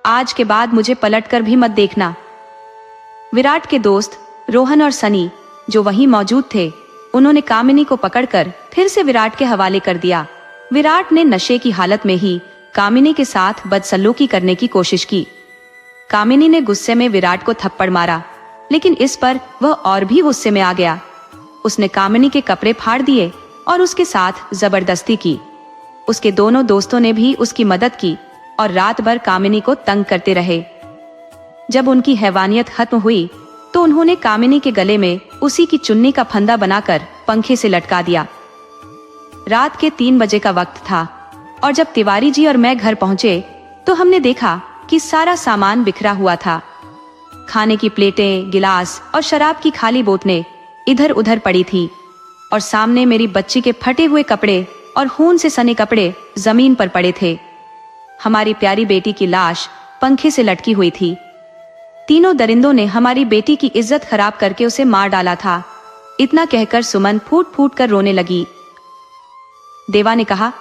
आज के बाद मुझे पलटकर भी मत देखना। विराट के दोस्त रोहन और सनी जो वहीं मौजूद थे, उन्होंने कामिनी को पकड़कर फिर से विराट के हवाले कर दिया। विराट ने नशे की हालत में ही कामिनी के साथ बदसलूकी करने की कोशिश की। कामिनी ने गुस्से में विराट को थप्पड़ मारा, लेकिन इस पर वह और भी गुस्से में आ गया। उसने कामिनी के कपड़े फाड़ दिए और उसके साथ जबरदस्ती की। उसके दोनों दोस्तों ने भी उसकी मदद की और रात भर कामिनी को तंग करते रहे। जब उनकी हैवानियत खत्म हुई तो उन्होंने कामिनी के गले में उसी की चुन्नी का फंदा बनाकर पंखे से लटका दिया। रात के 3 बजे का वक्त था और जब तिवारी जी और मैं घर पहुंचे तो हमने देखा कि सारा सामान बिखरा हुआ था। खाने की प्लेटें, गिलास और शराब की खाली बोतलें इधर उधर पड़ी थी और सामने मेरी बच्ची के फटे हुए कपड़े और खून से सने कपड़े जमीन पर पड़े थे। हमारी प्यारी बेटी की लाश पंखे से लटकी हुई थी। तीनों दरिंदों ने हमारी बेटी की इज्जत खराब करके उसे मार डाला था। इतना कहकर सुमन फूट फूट कर रोने लगी। देवा ने कहा,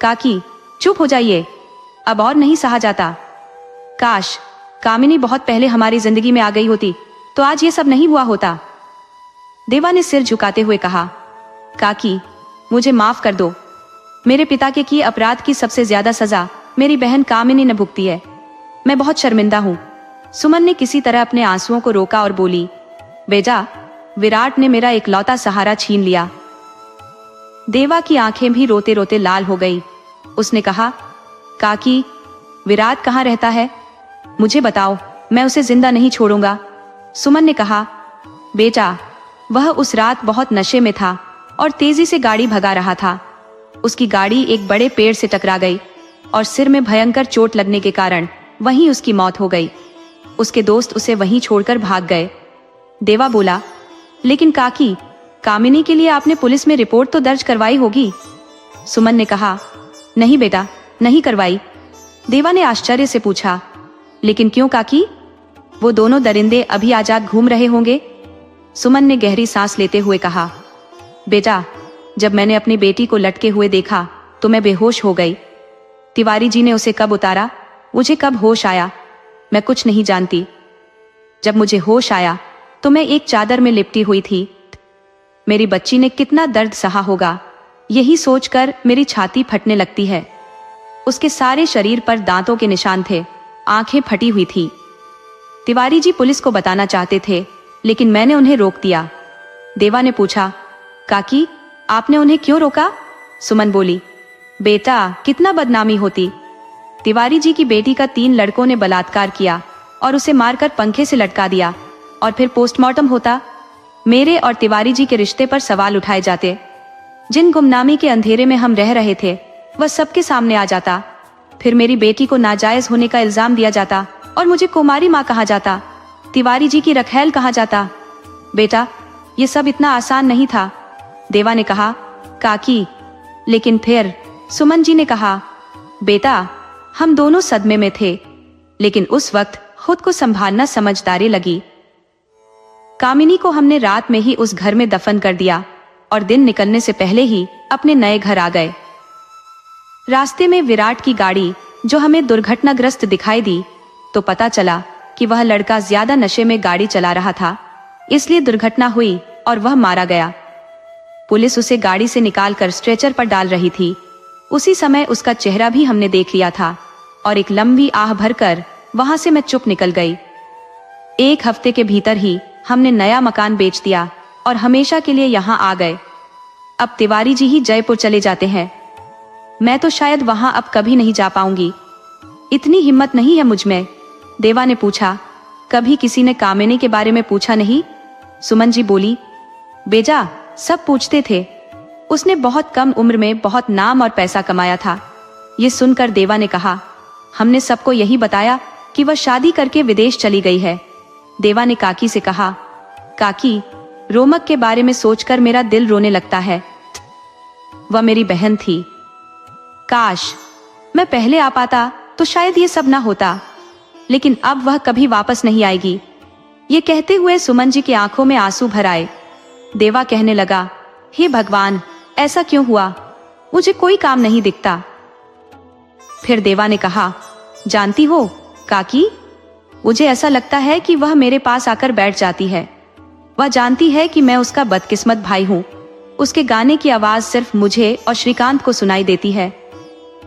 काकी चुप हो जाइए, अब और नहीं सहा जाता। काश कामिनी बहुत पहले हमारी जिंदगी में आ गई होती तो आज ये सब नहीं हुआ होता। देवा ने सिर झुकाते हुए कहा, काकी मुझे माफ कर दो, मेरे पिता के किए अपराध की सबसे ज्यादा सजा मेरी बहन कामिनी ने भुगती है, मैं बहुत शर्मिंदा हूँ। सुमन ने किसी तरह अपने आंसुओं को रोका और बोली, बेटा विराट ने मेरा इकलौता सहारा छीन लिया। देवा की आंखें भी रोते रोते लाल हो गई। उसने कहा, काकी विराट कहाँ रहता है, मुझे बताओ, मैं उसे जिंदा नहीं छोड़ूंगा। सुमन ने कहा, बेटा वह उस रात बहुत नशे में था और तेजी से गाड़ी भगा रहा था। उसकी गाड़ी एक बड़े पेड़ से टकरा गई और सिर में भयंकर चोट लगने के कारण वहीं उसकी मौत हो गई। उसके दोस्त उसे वहीं छोड़कर भाग गए। देवा बोला, लेकिन काकी कामिनी के लिए आपने पुलिस में रिपोर्ट तो दर्ज करवाई होगी। सुमन ने कहा, नहीं बेटा नहीं करवाई। देवा ने आश्चर्य से पूछा, लेकिन क्यों काकी, वो दोनों दरिंदे अभी आजाद घूम रहे होंगे। सुमन ने गहरी सांस लेते हुए कहा, बेटा जब मैंने अपनी बेटी को लटके हुए देखा तो मैं बेहोश हो गई। तिवारी जी ने उसे कब उतारा, मुझे कब होश आया, मैं कुछ नहीं जानती। जब मुझे होश आया तो मैं एक चादर में लिपटी हुई थी। मेरी बच्ची ने कितना दर्द सहा होगा, यही सोचकर मेरी छाती फटने लगती है। उसके सारे शरीर पर दांतों के निशान थे, आंखें फटी हुई थी। तिवारी जी पुलिस को बताना चाहते थे, लेकिन मैंने उन्हें रोक दिया। देवा ने पूछा, काकी आपने उन्हें क्यों रोका? सुमन बोली, बेटा कितना बदनामी होती। तिवारी जी की बेटी का 3 लड़कों ने बलात्कार किया और उसे मारकर पंखे से लटका दिया और फिर पोस्टमार्टम होता। मेरे और तिवारी जी के रिश्ते पर सवाल उठाए जाते। जिन गुमनामी के अंधेरे में हम रह रहे थे वह सबके सामने आ जाता। फिर मेरी बेटी को नाजायज होने का इल्जाम दिया जाता और मुझे कुमारी माँ कहा जाता, तिवारी जी की रखैल कहा जाता। बेटा ये सब इतना आसान नहीं था। देवा ने कहा, काकी लेकिन फिर। सुमन जी ने कहा, बेटा हम दोनों सदमे में थे, लेकिन उस वक्त खुद को संभालना समझदारी लगी। कामिनी को हमने रात में ही उस घर में दफन कर दिया और दिन निकलने से पहले ही अपने नए घर आ गए। रास्ते में विराट की गाड़ी जो हमें दुर्घटनाग्रस्त दिखाई दी तो पता चला कि वह लड़का ज्यादा नशे में गाड़ी चला रहा था, इसलिए दुर्घटना हुई और वह मारा गया। पुलिस उसे गाड़ी से निकालकर स्ट्रेचर पर डाल रही थी। उसी समय उसका चेहरा भी हमने देख लिया था और एक लंबी आह भरकर वहां से मैं चुप निकल गई। 1 हफ्ते के भीतर ही हमने नया मकान बेच दिया और हमेशा के लिए यहाँ आ गए। अब तिवारी जी ही जयपुर चले जाते हैं। मैं तो शायद वहां अब कभी नहीं जा पाऊंगी। इतनी हिम्मत नहीं है मुझ में। देवा ने पूछा। कभी किसी ने कामिनी के बारे में पूछा नहीं? सुमन जी बोली। बेजा, सब पूछते थे। उसने बहुत कम उम्र में बहुत नाम और पैसा कमाया था। ये सुनकर देवा ने कहा, हमने सबको यही बताया कि वह शादी करके विदेश चली गई है। देवा ने काकी से कहा, काकी, रोमक के बारे में सोचकर मेरा दिल रोने लगता है। वह मेरी बहन थी। काश मैं पहले आ पाता तो शायद ये सब ना होता, लेकिन अब वह कभी वापस नहीं आएगी। ये कहते हुए सुमन जी की आंखों में आंसू भर आए। देवा कहने लगा, हे भगवान, ऐसा क्यों हुआ? मुझे कोई काम नहीं दिखता। फिर देवा ने कहा, जानती हो काकी, मुझे ऐसा लगता है कि वह मेरे पास आकर बैठ जाती है। वह जानती है कि मैं उसका बदकिस्मत भाई हूँ। उसके गाने की आवाज सिर्फ मुझे और श्रीकांत को सुनाई देती है।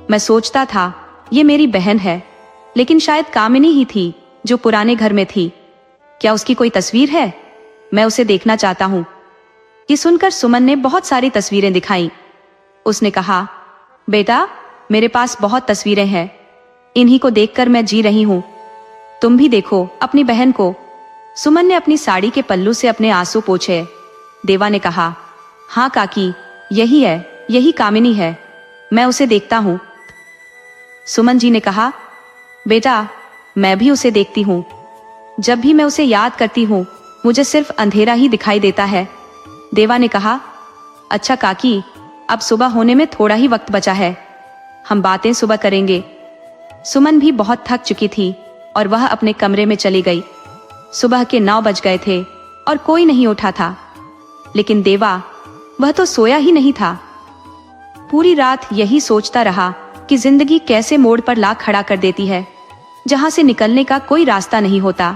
मैं सोचता था ये मेरी बहन है, लेकिन शायद कामिनी ही थी जो पुराने घर में थी। क्या उसकी कोई तस्वीर है? मैं उसे देखना चाहता हूँ। ये सुनकर सुमन ने बहुत सारी तस्वीरें दिखाई। उसने कहा, बेटा, मेरे पास बहुत तस्वीरें हैं। इन्हीं को देखकर मैं जी रही हूँ। तुम भी देखो अपनी बहन को। सुमन ने अपनी साड़ी के पल्लू से अपने आंसू पोंछे। देवा ने कहा, हाँ काकी, यही है, यही कामिनी है। मैं उसे देखता हूँ। सुमन जी ने कहा, बेटा, मैं भी उसे देखती हूँ। जब भी मैं उसे याद करती हूँ मुझे सिर्फ अंधेरा ही दिखाई देता है। देवा ने कहा, अच्छा काकी, अब सुबह होने में थोड़ा ही वक्त बचा है। हम बातें सुबह करेंगे। सुमन भी बहुत थक चुकी थी और वह अपने कमरे में चली गई। सुबह के 9 बज गए थे और कोई नहीं उठा था, लेकिन देवा, वह तो सोया ही नहीं था। पूरी रात यही सोचता रहा कि जिंदगी कैसे मोड़ पर ला खड़ा कर देती है, जहां से निकलने का कोई रास्ता नहीं होता।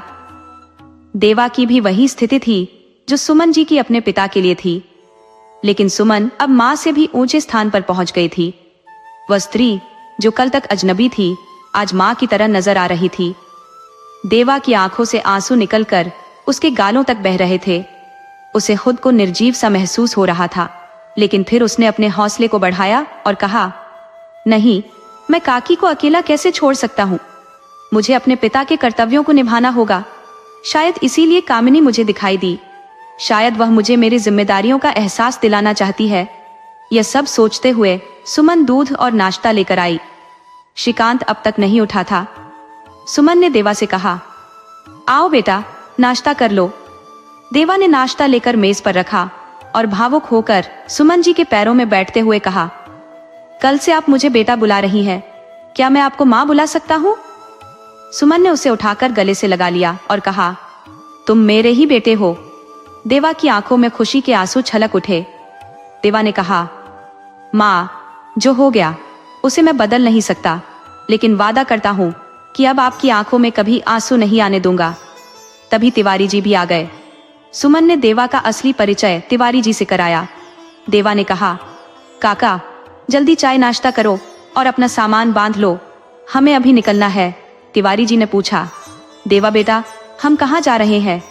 देवा की भी वही स्थिति थी जो सुमन जी की अपने पिता के लिए थी, लेकिन सुमन अब मां से भी ऊंचे स्थान पर पहुंच गई थी। वह स्त्री जो कल तक अजनबी थी, आज मां की तरह नजर आ रही थी। देवा की आंखों से आंसू निकलकर उसके गालों तक बह रहे थे। उसे खुद को निर्जीव सा महसूस हो रहा था, लेकिन फिर उसने अपने हौसले को बढ़ाया और कहा, नहीं, मैं काकी को अकेला कैसे छोड़ सकता हूँ? मुझे अपने पिता के कर्तव्यों को निभाना होगा। शायद इसीलिए कामिनी मुझे दिखाई दी। शायद वह मुझे मेरी जिम्मेदारियों का एहसास दिलाना चाहती है। यह सब सोचते हुए सुमन दूध और नाश्ता लेकर आई। श्रीकांत अब तक नहीं उठा था। सुमन ने देवा से कहा, आओ बेटा, नाश्ता कर लो। देवा ने नाश्ता लेकर मेज पर रखा और भावुक होकर सुमन जी के पैरों में बैठते हुए कहा, कल से आप मुझे बेटा बुला रही हैं, क्या मैं आपको मां बुला सकता हूँ? सुमन ने उसे उठाकर गले से लगा लिया और कहा, तुम मेरे ही बेटे हो। देवा की आंखों में खुशी के आंसू छलक उठे। देवा ने कहा, मां, जो हो गया उसे मैं बदल नहीं सकता, लेकिन वादा करता हूं कि अब आपकी आंखों में कभी आंसू नहीं आने दूंगा। तभी तिवारी जी भी आ गए। सुमन ने देवा का असली परिचय तिवारी जी से कराया। देवा ने कहा, काका, जल्दी चाय नाश्ता करो और अपना सामान बांध लो, हमें अभी निकलना है। तिवारी जी ने पूछा, देवा बेटा, हम कहाँ जा रहे हैं?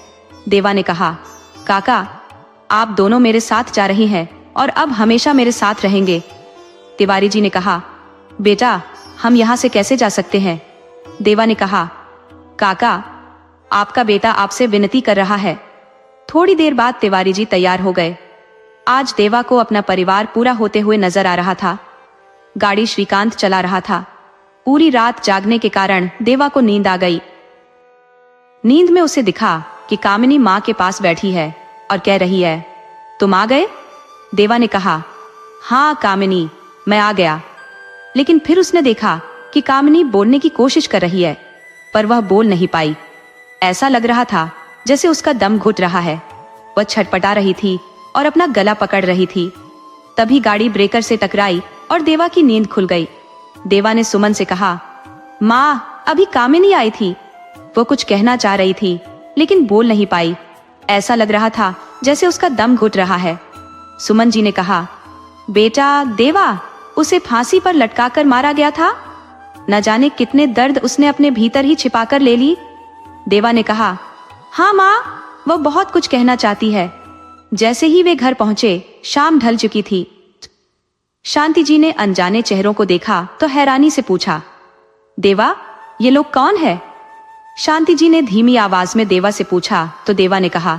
देवा ने कहा, काका, आप दोनों मेरे साथ जा रही हैं और अब हमेशा मेरे साथ रहेंगे। तिवारी जी ने कहा, बेटा, हम यहाँ से कैसे जा सकते हैं? देवा ने कहा, काका, आपका बेटा आपसे विनती कर रहा है। थोड़ी देर बाद तिवारी जी तैयार हो गए। आज देवा को अपना परिवार पूरा होते हुए नजर आ रहा था। गाड़ी श्रीकांत चला रहा था। पूरी रात जागने के कारण देवा को नींद आ गई। नींद में उसे दिखा कि कामिनी मां के पास बैठी है और कह रही है, तुम आ गए? देवा ने कहा, हाँ कामिनी, मैं आ गया। लेकिन फिर उसने देखा कि कामिनी बोलने की कोशिश कर रही है, पर वह बोल नहीं पाई। ऐसा लग रहा था जैसे उसका दम घुट रहा है। वह छटपटा रही थी और अपना गला पकड़ रही थी। तभी गाड़ी ब्रेकर से टकराई और देवा की नींद खुल गई। देवा ने सुमन से कहा, माँ, अभी कामिनी आई थी। वो कुछ कहना चाह रही थी लेकिन बोल नहीं पाई। ऐसा लग रहा था जैसे उसका दम घुट रहा है। सुमन जी ने कहा, बेटा देवा, उसे फांसी पर लटकाकर मारा गया था? न जाने कितने दर्द उसने अपने भीतर ही छिपाकर ले ली। देवा ने कहा, हाँ माँ, वह बहुत कुछ कहना चाहती है। जैसे ही वे घर पहुंचे, शाम ढल चुकी थी। शांति जी ने अनजाने चेहरों को देखा तो हैरानी से पूछा, देवा, ये लोग कौन है? शांति जी ने धीमी आवाज में देवा से पूछा तो देवा ने कहा,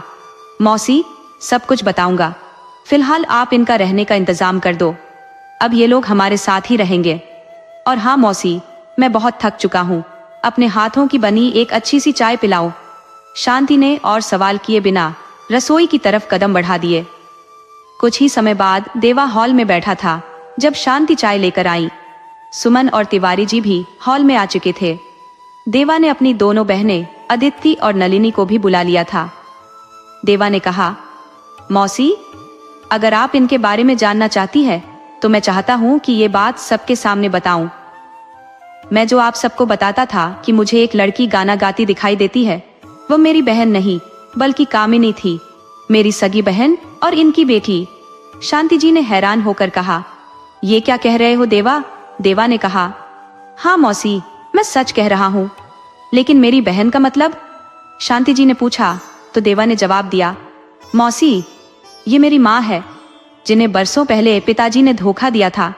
मौसी, सब कुछ बताऊंगा, फिलहाल आप इनका रहने का इंतजाम कर दो। अब ये लोग हमारे साथ ही रहेंगे। और हाँ मौसी, मैं बहुत थक चुका हूँ, अपने हाथों की बनी एक अच्छी सी चाय पिलाओ। शांति ने और सवाल किए बिना रसोई की तरफ कदम बढ़ा दिए। कुछ ही समय बाद देवा हॉल में बैठा था जब शांति चाय लेकर आई। सुमन और तिवारी जी भी हॉल में आ चुके थे। देवा ने अपनी दोनों बहनें अदिति और नलिनी को भी बुला लिया था। देवा ने कहा, मौसी, अगर आप इनके बारे में जानना चाहती है तो मैं चाहता हूं कि ये बात सबके सामने बताऊं। मैं जो आप सबको बताता था कि मुझे एक लड़की गाना गाती दिखाई देती है, वो मेरी बहन नहीं बल्कि कामिनी थी, मेरी सगी बहन और इनकी बेटी। शांति जी ने हैरान होकर कहा, ये क्या कह रहे हो देवा? देवा ने कहा, हाँ मौसी, मैं सच कह रहा हूँ। लेकिन मेरी बहन का मतलब? शांति जी ने पूछा तो देवा ने जवाब दिया, मौसी, ये मेरी माँ है, जिन्हें बरसों पहले पिताजी ने धोखा दिया था।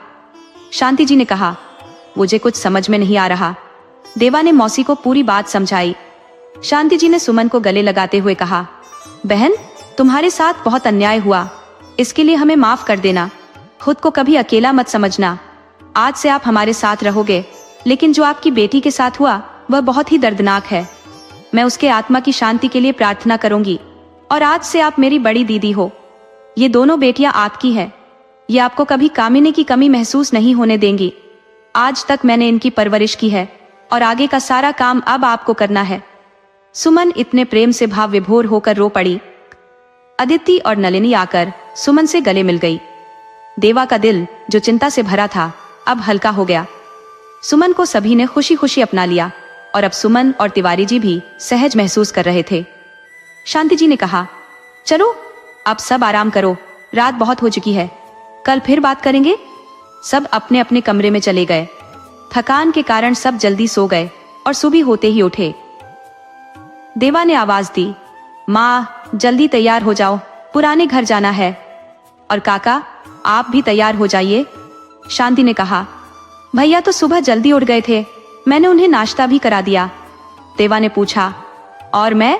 शांति जी ने कहा, मुझे कुछ समझ में नहीं आ रहा। देवा ने मौसी को पूरी बात समझाई। शांति जी ने सुमन को गले लगाते हुए कहा, बहन, तुम्हारे साथ बहुत अन्याय हुआ, इसके लिए हमें माफ कर देना। खुद को कभी अकेला मत समझना। आज से आप हमारे साथ रहोगे, लेकिन जो आपकी बेटी के साथ हुआ वह बहुत ही दर्दनाक है। मैं उसके आत्मा की शांति के लिए प्रार्थना करूंगी। और आज से आप मेरी बड़ी दीदी हो। ये दोनों बेटियां आपकी हैं। ये आपको कभी कामिनी की कमी महसूस नहीं होने देंगी। आज तक मैंने इनकी परवरिश की है और आगे का सारा काम अब आपको करना है। सुमन इतने प्रेम से भाव विभोर होकर रो पड़ी। अदिति और नलिनी आकर सुमन से गले मिल गई। देवा का दिल जो चिंता से भरा था अब हल्का हो गया। सुमन को सभी ने खुशी खुशी अपना लिया और अब सुमन और तिवारी जी भी सहज महसूस कर रहे थे। शांति जी ने कहा, चलो अब सब आराम करो, रात बहुत हो चुकी है, कल फिर बात करेंगे। सब अपने अपने कमरे में चले गए। थकान के कारण सब जल्दी सो गए और सुबह होते ही उठे। देवा ने आवाज दी, माँ, जल्दी तैयार हो जाओ, पुराने घर जाना है। और काका, आप भी तैयार हो जाइए। शांति ने कहा, भैया तो सुबह जल्दी उठ गए थे, मैंने उन्हें नाश्ता भी करा दिया। देवा ने पूछा, और मैं,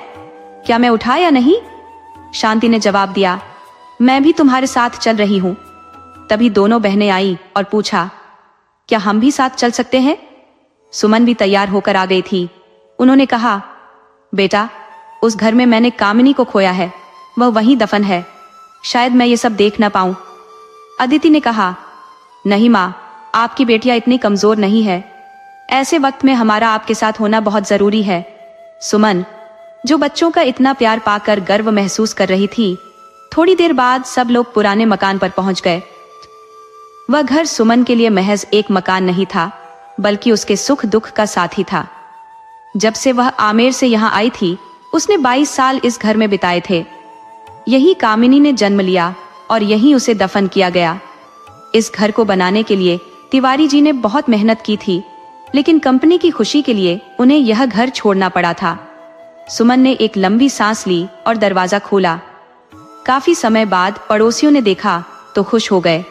क्या मैं उठा या नहीं? शांति ने जवाब दिया, मैं भी तुम्हारे साथ चल रही हूँ। तभी दोनों बहनें आई और पूछा, क्या हम भी साथ चल सकते हैं? सुमन भी तैयार होकर आ गई थी। उन्होंने कहा, बेटा, उस घर में मैंने कामिनी को खोया है, वह वहीं दफन है, शायद मैं ये सब देख ना पाऊं। अदिति ने कहा, नहीं माँ, आपकी बेटियां इतनी कमजोर नहीं है, ऐसे वक्त में हमारा आपके साथ होना बहुत जरूरी है। सुमन, जो बच्चों का इतना प्यार पाकर गर्व महसूस कर रही थी, थोड़ी देर बाद सब लोग पुराने मकान पर पहुंच गए। वह घर सुमन के लिए महज एक मकान नहीं था, बल्कि उसके सुख दुख का साथी था। जब से वह आमेर से यहाँ आई थी, उसने 22 साल इस घर में बिताए थे। यही कामिनी ने जन्म लिया और यहीं उसे दफन किया गया। इस घर को बनाने के लिए तिवारी जी ने बहुत मेहनत की थी, लेकिन कंपनी की खुशी के लिए उन्हें यह घर छोड़ना पड़ा था। सुमन ने एक लंबी सांस ली और दरवाजा खोला। काफी समय बाद पड़ोसियों ने देखा तो खुश हो गए।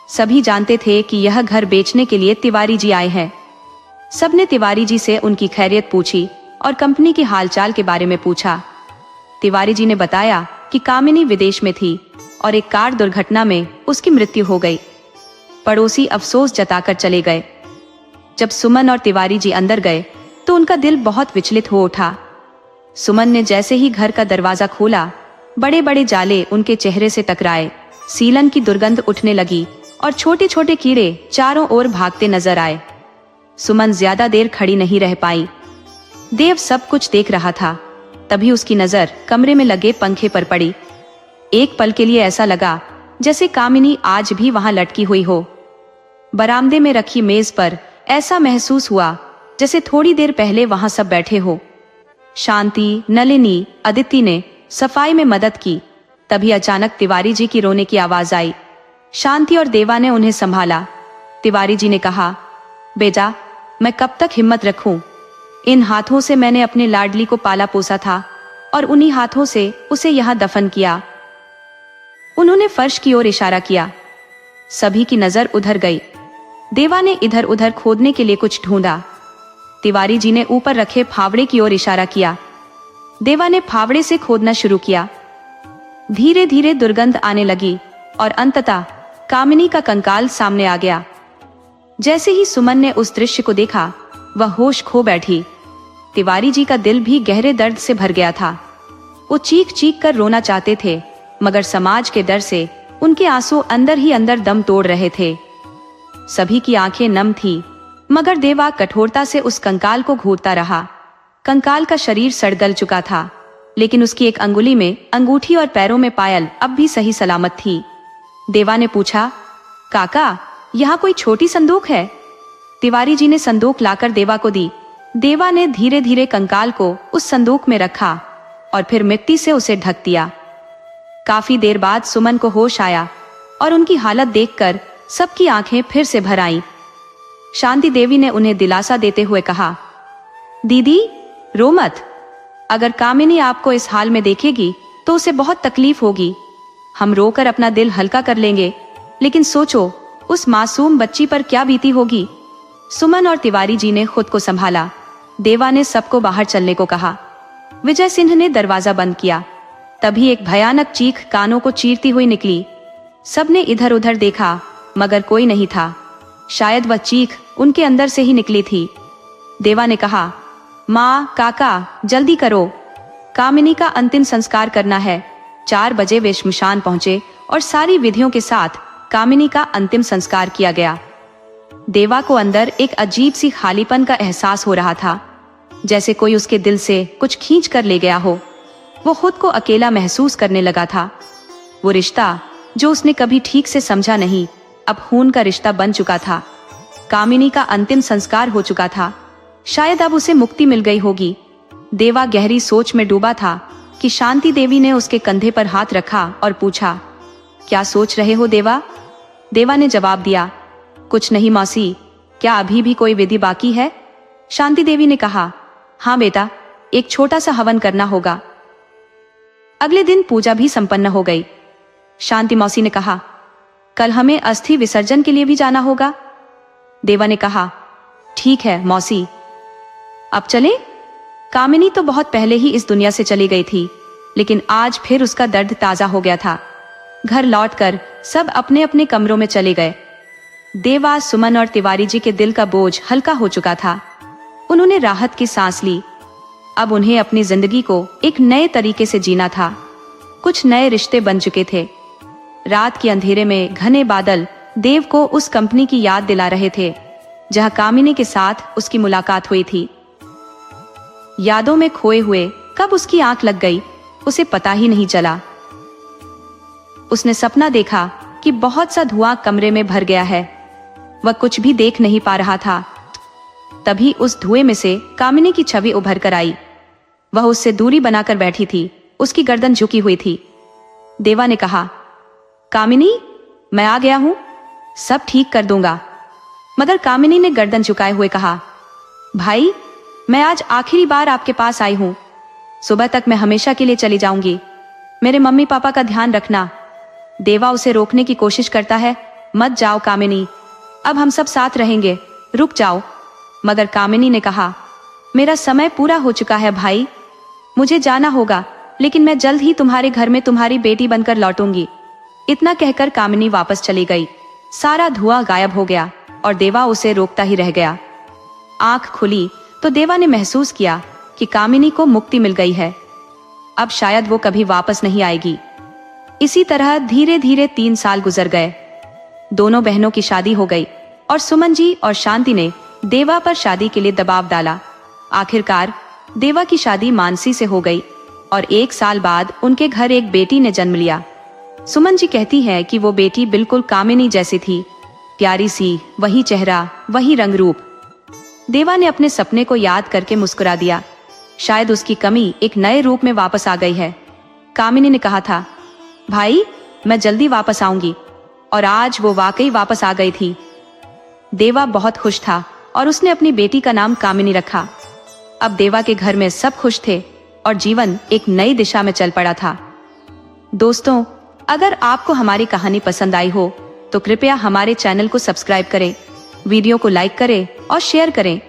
सभी जानते थे कि यह घर बेचने के लिए तिवारी जी आए हैं। सबने तिवारी जी से उनकी खैरियत पूछी और कंपनी के हालचाल के बारे में पूछा। तिवारी जी ने बताया कि कामिनी विदेश में थी और एक कार दुर्घटना में उसकी मृत्यु हो गई। पड़ोसी अफसोस जताकर चले गए। जब सुमन और तिवारी जी अंदर गए तो उनका दिल बहुत विचलित हो उठा। सुमन ने जैसे ही घर का दरवाजा खोला, बड़े बड़े जाले उनके चेहरे से टकराए, सीलन की दुर्गंध उठने लगी और छोटे छोटे कीड़े चारों ओर भागते नजर आए। सुमन ज्यादा देर खड़ी नहीं रह पाई। देव सब कुछ देख रहा था। तभी उसकी नजर कमरे में लगे पंखे पर पड़ी। एक पल के लिए ऐसा लगा जैसे कामिनी आज भी वहां लटकी हुई हो। बरामदे में रखी मेज पर ऐसा महसूस हुआ जैसे थोड़ी देर पहले वहां सब बैठे हो। शांति, नलिनी, अदिति ने सफाई में मदद की। तभी अचानक तिवारी जी की रोने की आवाज आई। शांति और देवा ने उन्हें संभाला। तिवारी जी ने कहा, बेटा मैं कब तक हिम्मत रखूं? इन हाथों से मैंने अपने लाडली को पाला पोसा था और उन्हीं हाथों से उसे यहाँ दफन किया। उन्होंने फर्श की ओर इशारा किया। सभी की नजर उधर गई। देवा ने इधर उधर खोदने के लिए कुछ ढूंढा। तिवारी जी ने ऊपर रखे फावड़े की ओर इशारा किया। देवा ने फावड़े से खोदना शुरू किया। धीरे धीरे दुर्गंध आने लगी और अंततः कामिनी का कंकाल सामने आ गया। जैसे ही सुमन ने उस दृश्य को देखा, वह होश खो बैठी। तिवारी जी का दिल भी गहरे दर्द से भर गया था। वो चीख चीख कर रोना चाहते थे, मगर समाज के डर से उनके आंसू अंदर ही अंदर दम तोड़ रहे थे। सभी की आंखें नम थीं, मगर देवा कठोरता से उस कंकाल को घूरता रहा। कंकाल का शरीर सड़ गल चुका था, लेकिन उसकी एक अंगुली में अंगूठी और पैरों में पायल अब भी सही सलामत थी। देवा ने पूछा, काका यहाँ कोई छोटी संदूक है? तिवारी जी ने संदूक लाकर देवा को दी। देवा ने धीरे धीरे कंकाल को उस संदूक में रखा और फिर मिट्टी से उसे ढक दिया। काफी देर बाद सुमन को होश आया और उनकी हालत देखकर सबकी आंखें फिर से भर आईं। शांति देवी ने उन्हें दिलासा देते हुए कहा, दीदी रो मत। अगर कामिनी आपको इस हाल में देखेगी तो उसे बहुत तकलीफ होगी। हम रोकर अपना दिल हल्का कर लेंगे, लेकिन सोचो उस मासूम बच्ची पर क्या बीती होगी। सुमन और तिवारी जी ने खुद को संभाला। देवा ने सबको बाहर चलने को कहा। विजय सिंह ने दरवाजा बंद किया। तभी एक भयानक चीख कानों को चीरती हुई निकली। सबने इधर उधर देखा, मगर कोई नहीं था। शायद वह चीख उनके अंदर से ही निकली थी। देवा ने कहा, माँ, काका जल्दी करो, कामिनी का अंतिम संस्कार करना है। 4 बजे वे श्मशान पहुंचे और सारी विधियों के साथ कामिनी का अंतिम संस्कार किया गया। देवा को अंदर एक अजीब सी खालीपन का एहसास हो रहा था, जैसे कोई उसके दिल से कुछ खींच कर ले गया हो। वो खुद को अकेला महसूस करने लगा था। वो रिश्ता जो उसने कभी ठीक से समझा नहीं, अब खून का रिश्ता बन चुका था। कामिनी का अंतिम संस्कार हो चुका था। शायद अब उसे मुक्ति मिल गई होगी। देवा गहरी सोच में डूबा था कि शांति देवी ने उसके कंधे पर हाथ रखा और पूछा, क्या सोच रहे हो देवा? देवा ने जवाब दिया, कुछ नहीं मौसी, क्या अभी भी कोई विधि बाकी है? शांति देवी ने कहा, हाँ बेटा, एक छोटा सा हवन करना होगा। अगले दिन पूजा भी संपन्न हो गई। शांति मौसी ने कहा, कल हमें अस्थि विसर्जन के लिए भी जाना होगा। देवा ने कहा, ठीक है मौसी। अब चले? कामिनी तो बहुत पहले ही इस दुनिया से चली गई थी, लेकिन आज फिर उसका दर्द ताजा हो गया था। घर लौटकर सब अपने अपने कमरों में चले गए। देवा, सुमन और तिवारी जी के दिल का बोझ हल्का हो चुका था। उन्होंने राहत की सांस ली। अब उन्हें अपनी जिंदगी को एक नए तरीके से जीना था। कुछ नए रिश्ते बन चुके थे। रात के अंधेरे में घने बादल देव को उस कंपनी की याद दिला रहे थे जहां कामिनी के साथ उसकी मुलाकात हुई थी। यादों में खोए हुए कब उसकी आंख लग गई, उसे पता ही नहीं चला। उसने सपना देखा कि बहुत सा धुआं कमरे में भर गया है। वह कुछ भी देख नहीं पा रहा था। तभी उस धुएं में से कामिनी की छवि उभर कर आई। वह उससे दूरी बनाकर बैठी थी, उसकी गर्दन झुकी हुई थी। देवा ने कहा, कामिनी, मैं आ गया हूं, सब ठीक कर दूंगा। मगर कामिनी ने गर्दन झुकाए हुए कहा, भाई, मैं आज आखिरी बार आपके पास आई हूं। सुबह तक मैं हमेशा के लिए चली जाऊंगी। मेरे मम्मी पापा का ध्यान रखना। देवा उसे रोकने की कोशिश करता है, मत जाओ कामिनी, अब हम सब साथ रहेंगे, रुक जाओ। मगर कामिनी ने कहा, मेरा समय पूरा हो चुका है भाई, मुझे जाना होगा, लेकिन मैं जल्द ही तुम्हारे घर में तुम्हारी बेटी बनकर लौटूंगी। इतना कहकर कामिनी वापस चली गई। सारा धुआं गायब हो गया और देवा उसे रोकता ही रह गया। आंख खुली तो देवा ने महसूस किया कि कामिनी को मुक्ति मिल गई है। अब शायद वो कभी वापस नहीं आएगी। इसी तरह धीरे धीरे 3 साल गुजर गए। दोनों बहनों की शादी हो गई और सुमन जी और शांति ने देवा पर शादी के लिए दबाव डाला। आखिरकार देवा की शादी मानसी से हो गई और 1 साल बाद उनके घर एक बेटी ने जन्म लिया। सुमन जी कहती है कि वो बेटी बिल्कुल कामिनी जैसी थी, प्यारी सी, वही चेहरा, वही रंग रूप। देवा ने अपने सपने को याद करके मुस्कुरा दिया। शायद उसकी कमी एक नए रूप में वापस आ गई है। कामिनी ने कहा था, भाई, मैं जल्दी वापस आऊंगी, और आज वो वाकई वापस आ गई थी। देवा बहुत खुश था और उसने अपनी बेटी का नाम कामिनी रखा। अब देवा के घर में सब खुश थे और जीवन एक नई दिशा में चल पड़ा था। दोस्तों, अगर आपको हमारी कहानी पसंद आई हो तो कृपया हमारे चैनल को सब्सक्राइब करें, वीडियो को लाइक करें और शेयर करें